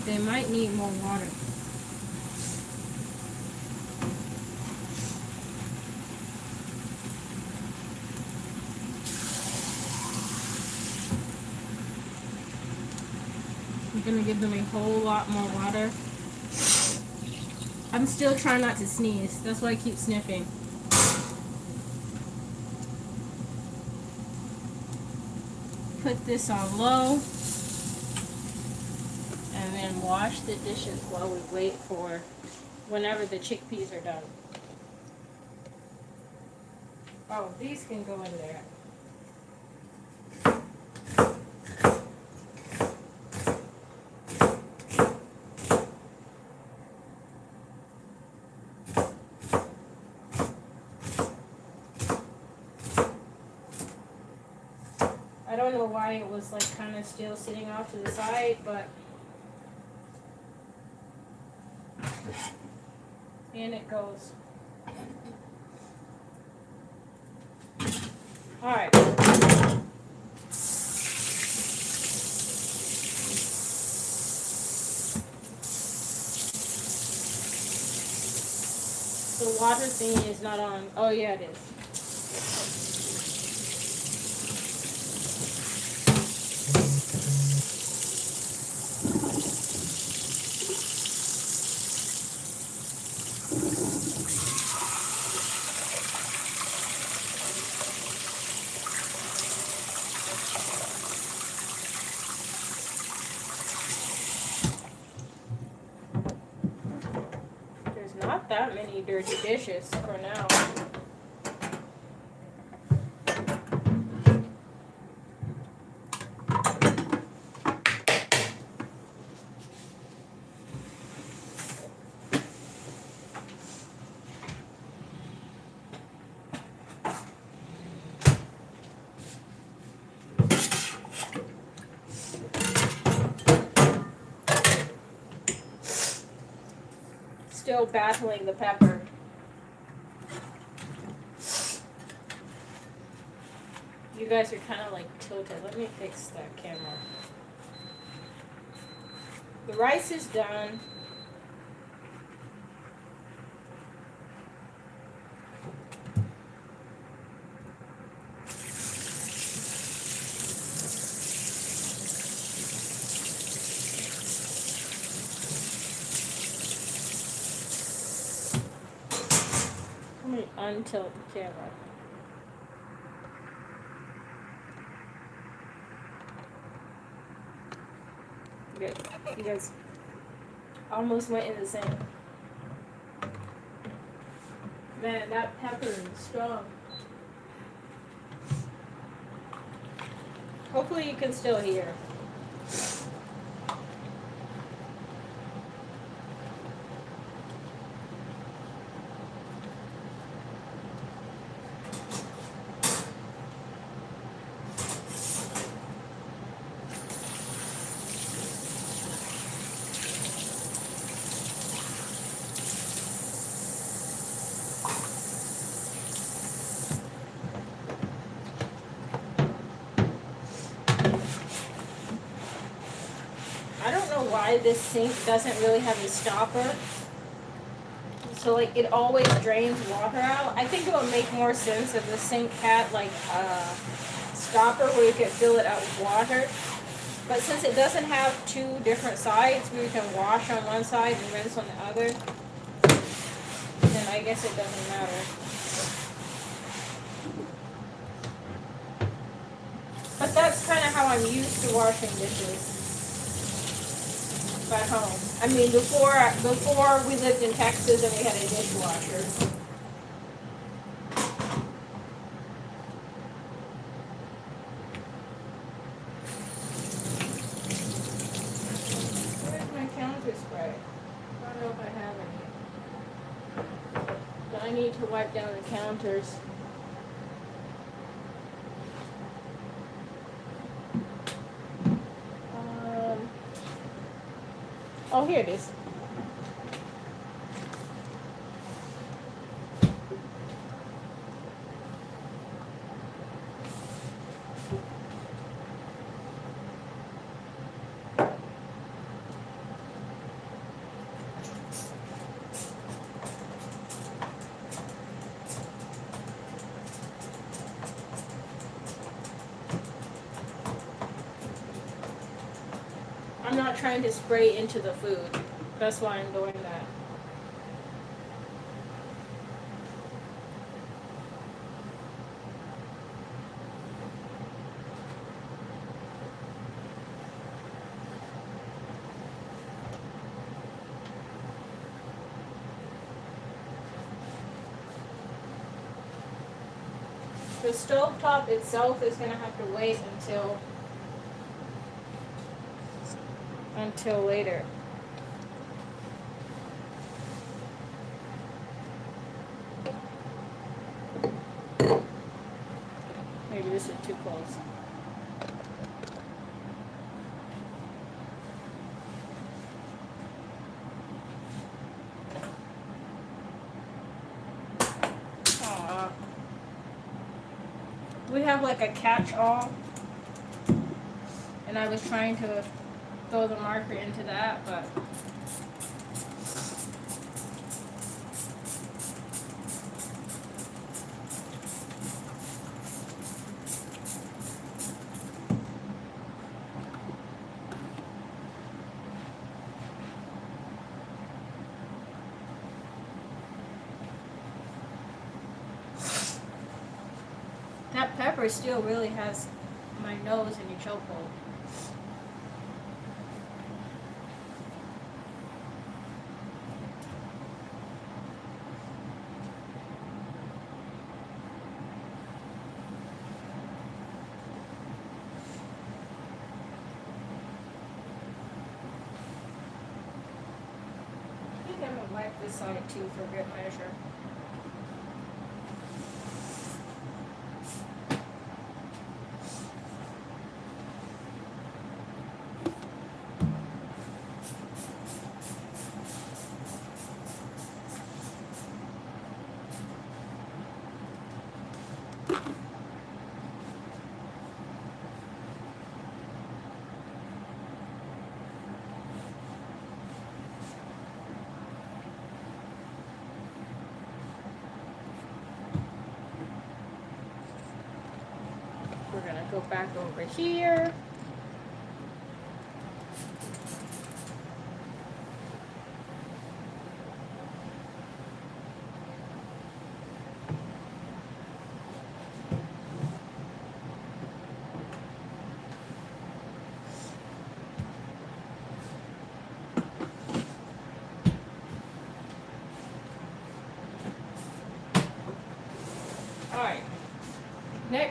They might need more water. I'm going to give them a whole lot more water. I'm still trying not to sneeze. That's why I keep sniffing. Put this on low. And then wash the dishes while we wait for whenever the chickpeas are done. Oh, these can go in there. I don't know why it was like kind of still sitting off to the side, but in it goes. All right. The water thing is not on. Oh yeah, it is. Not that many dirty dishes for now. Still battling the pepper. You guys are kind of like tilted. Let me fix that camera. The rice is done. untilt the camera. Good. You guys almost went in the sink. Man, that pepper is strong. Hopefully you can still hear. I don't know why this sink doesn't really have a stopper. So like it always drains water out. I think it would make more sense if the sink had like a stopper where you could fill it up with water. But since it doesn't have two different sides where you can wash on one side and rinse on the other, then I guess it doesn't matter. But that's kind of how I'm used to washing dishes at home. I mean, before we lived in Texas and we had a dishwasher. Where's my counter spray? I don't know if I have any. But I need to wipe down the counters. Oh, here it is. I'm not trying to spray into the food. That's why I'm doing that. The stovetop itself is going to have to wait until later. Maybe this is too close. Aww. We have like a catch-all, and I was trying to throw the marker into that, but that pepper still really has my nose in a chokehold. I think I'm gonna wipe this side too for good measure. We're gonna go back over here.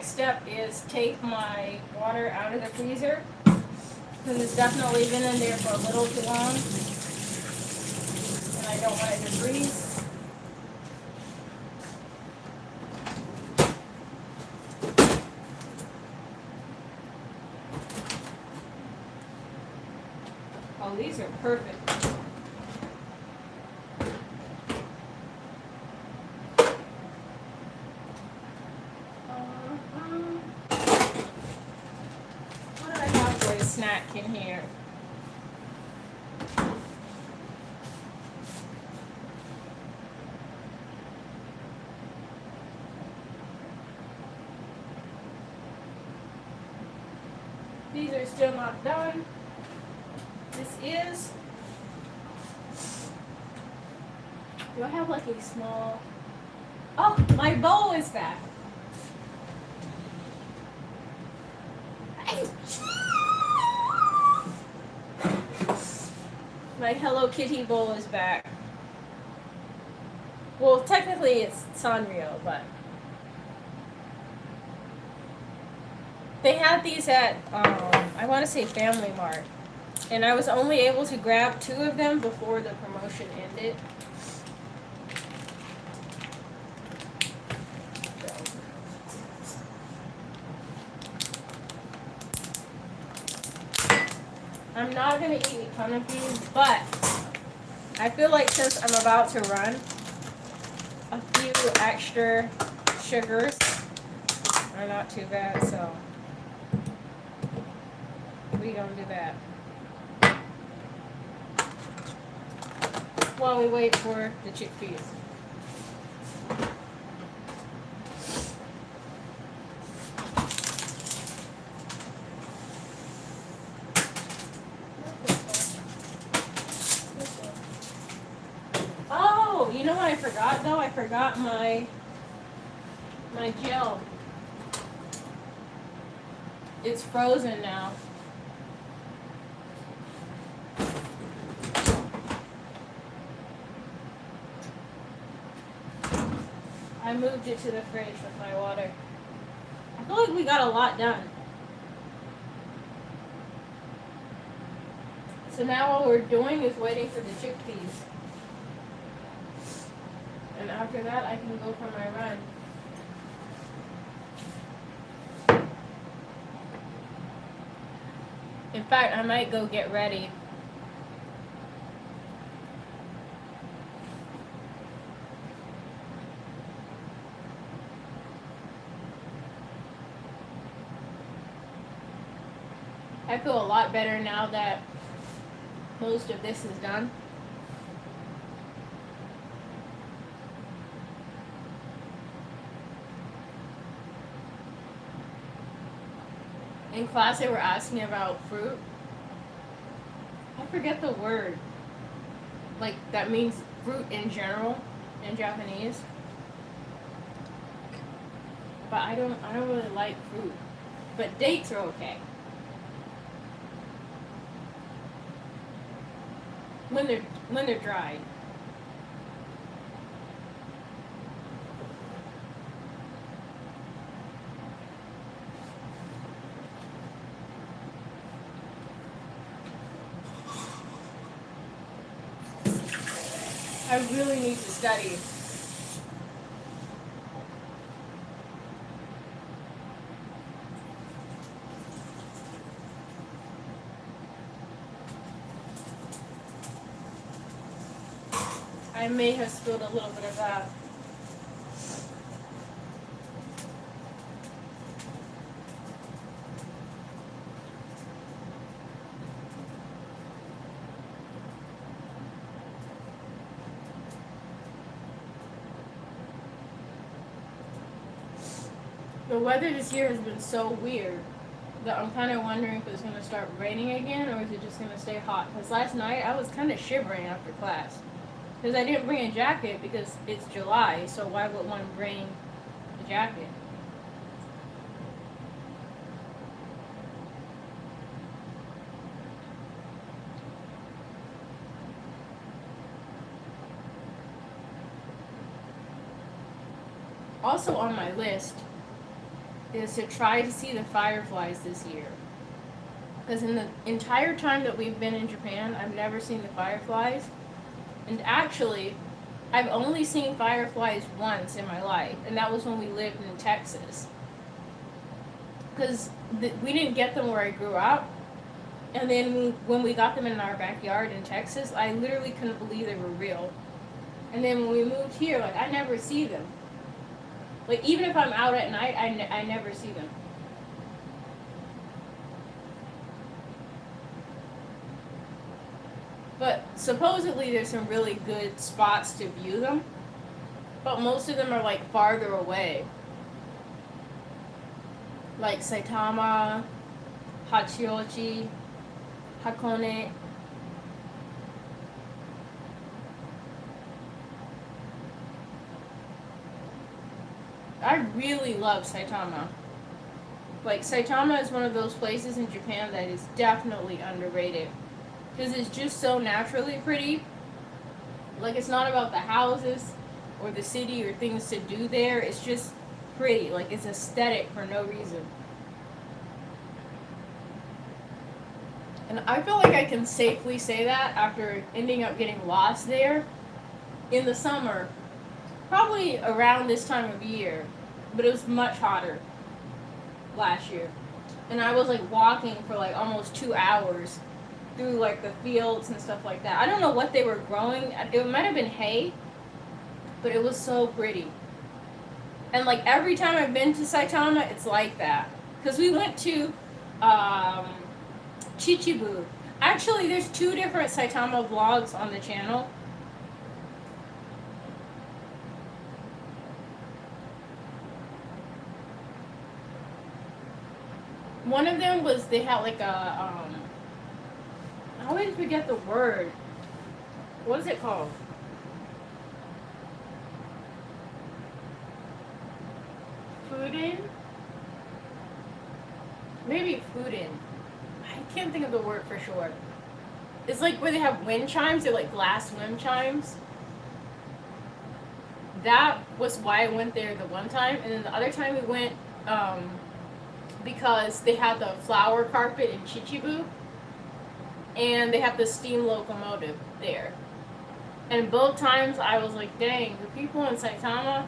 next step is take my water out of the freezer, because it's definitely been in there for a little too long, and I don't want it to freeze. Oh, these are perfect. What do I have for a snack in here? These are still not done. This is. Do I have like a small? Oh, my bowl is back. My Hello Kitty bowl is back. Well, technically it's Sanrio, but they had these at I want to say Family Mart, and I was only able to grab 2 of them before the promotion ended. I'm not going to eat a ton of these, but I feel like since I'm about to run, a few extra sugars are not too bad, so we gonna do that. While we wait for the chickpeas. Oh, you know what I forgot though? I forgot my gel. It's frozen now. I moved it to the fridge with my water. I feel like we got a lot done. So now all we're doing is waiting for the chickpeas. And after that, I can go for my run. In fact, I might go get ready. I feel a lot better now that most of this is done. In class, they were asking about fruit. I forget the word. Like, that means fruit in general in Japanese. But I don't really like fruit. But dates are okay. When they're dried. I really need to study. I may have spilled a little bit of that. The weather this year has been so weird that I'm kind of wondering if it's going to start raining again or is it just going to stay hot. Because last night I was kind of shivering after class. Because I didn't bring a jacket because it's July, so why would one bring a jacket? Also on my list is to try to see the fireflies this year. Because in the entire time that we've been in Japan, I've never seen the fireflies. And actually, I've only seen fireflies once in my life, and that was when we lived in Texas. Because we didn't get them where I grew up, and then when we got them in our backyard in Texas, I literally couldn't believe they were real. And then when we moved here, like, I never see them. Like, even if I'm out at night, I never see them. But supposedly there's some really good spots to view them, but most of them are like farther away. Like Saitama, Hachioji, Hakone. I really love Saitama. Like, Saitama is one of those places in Japan that is definitely underrated. Because it's just so naturally pretty. Like, it's not about the houses or the city or things to do there. It's just pretty. Like, it's aesthetic for no reason. And I feel like I can safely say that after ending up getting lost there in the summer. Probably around this time of year. But it was much hotter last year. And I was, like, walking for, like, almost 2 hours through like the fields and stuff like that. I don't know what they were growing. It might have been hay, but it was so pretty. And like every time I've been to Saitama, it's like that. Because we went to Chichibu. Actually, there's 2 different Saitama vlogs on the channel. One of them was they had like a I always forget the word. What is it called? Foodin? Maybe foodin. I can't think of the word for sure. It's like where they have wind chimes. They're like glass wind chimes. That was why I went there the one time. And then the other time we went because they had the flower carpet in Chichibu. And they have the steam locomotive there. And both times I was like, dang, the people in Saitama,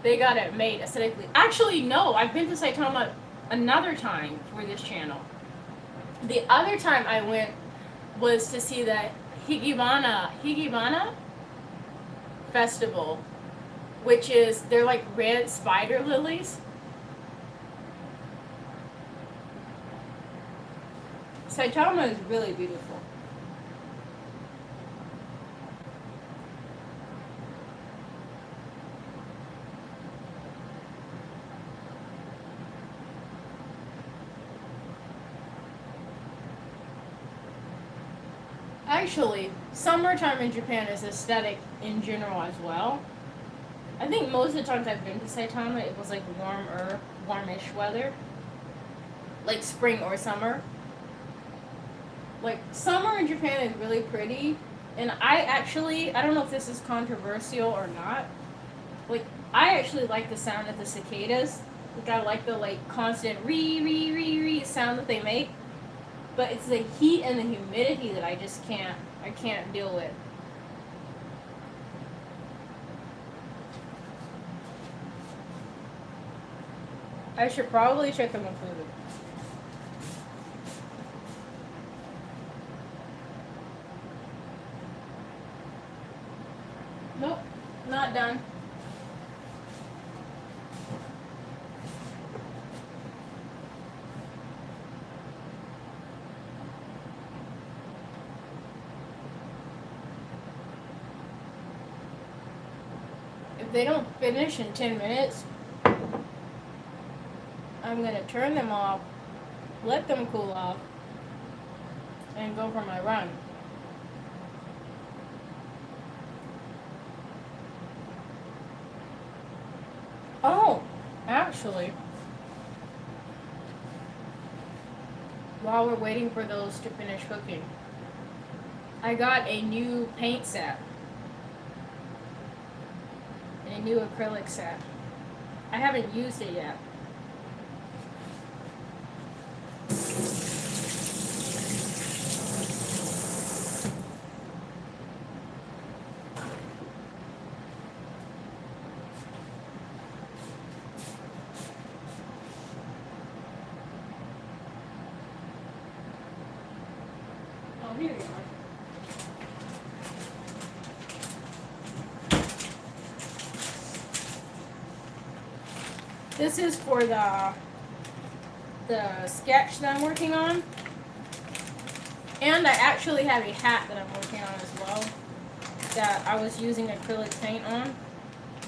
they got it made aesthetically. Actually, no, I've been to Saitama another time for this channel. The other time I went was to see the Higibana festival, which is, they're like red spider lilies. Saitama is really beautiful. Actually, summertime in Japan is aesthetic in general as well. I think most of the times I've been to Saitama, it was like warmish weather. Like spring or summer. Like, summer in Japan is really pretty, and I don't know if this is controversial or not, like, I actually like the sound of the cicadas. Like, I like the, like, constant re sound that they make, but it's the heat and the humidity that I just can't deal with. I should probably check them on food. Nope, not done. If they don't finish in 10 minutes, I'm going to turn them off, let them cool off, and go for my run. Oh, actually, while we're waiting for those to finish cooking, I got a new paint set. And a new acrylic set. I haven't used it yet. Here you are. This is for the sketch that I'm working on. And I actually have a hat that I'm working on as well that I was using acrylic paint on.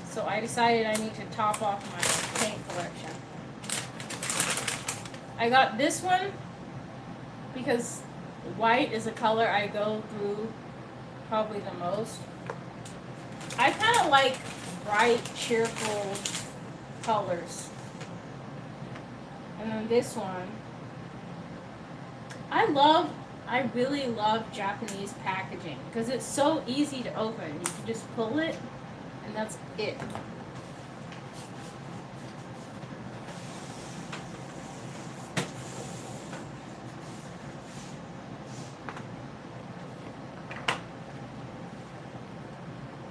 So I decided I need to top off my paint collection. I got this one because white is a color I go through probably the most. I kind of like bright, cheerful colors. And then this one. I really love Japanese packaging because it's so easy to open. You can just pull it and that's it.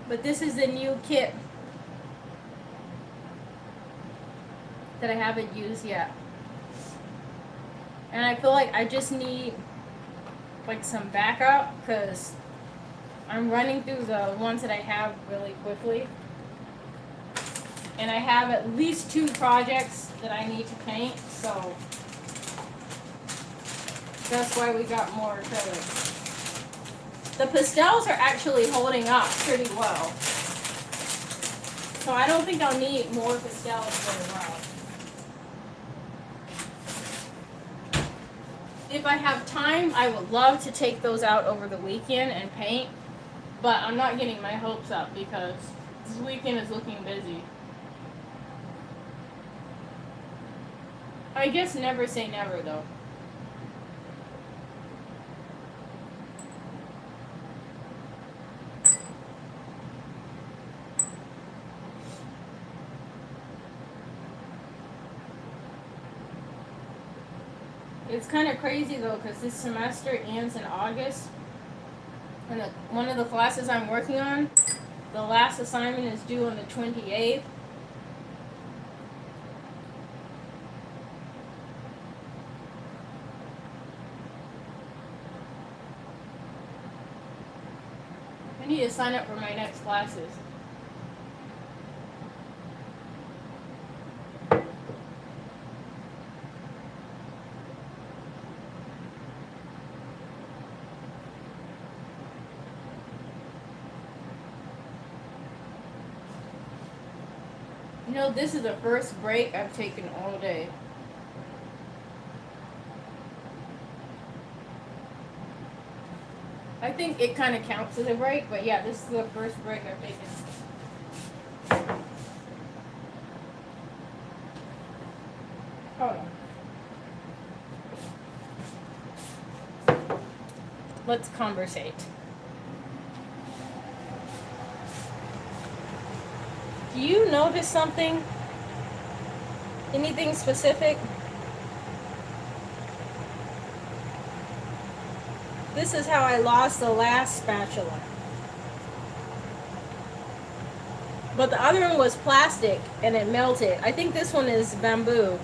But this is the new kit that I haven't used yet. And I feel like I just need like some backup because I'm running through the ones that I have really quickly. And I have at least 2 projects that I need to paint, so that's why we got more acrylics. The pastels are actually holding up pretty well. So I don't think I'll need more pastels for a while. If I have time, I would love to take those out over the weekend and paint, but I'm not getting my hopes up because this weekend is looking busy. I guess never say never though. It's kind of crazy though because this semester ends in August and one of the classes I'm working on, the last assignment is due on the 28th. I need to sign up for my next classes. You know, this is the first break I've taken all day. I think it kind of counts as a break, but yeah, this is the first break I've taken. Hold on. Let's conversate. Do you notice something? Anything specific? This is how I lost the last spatula. But the other one was plastic and it melted. I think this one is bamboo.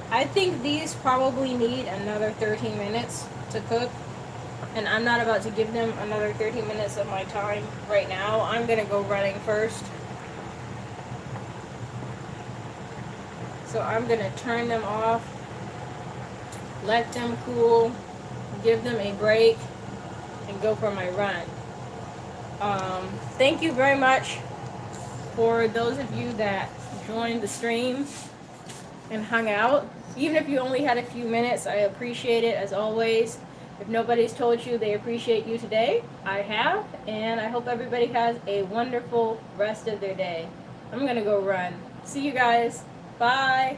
I think these probably need another 13 minutes to cook. And I'm not about to give them another 13 minutes of my time right now. I'm going to go running first. So I'm going to turn them off, let them cool, give them a break, and go for my run. Thank you very much for those of you that joined the stream and hung out. Even if you only had a few minutes, I appreciate it as always. If nobody's told you they appreciate you today, I have, and I hope everybody has a wonderful rest of their day. I'm gonna go run. See you guys. Bye.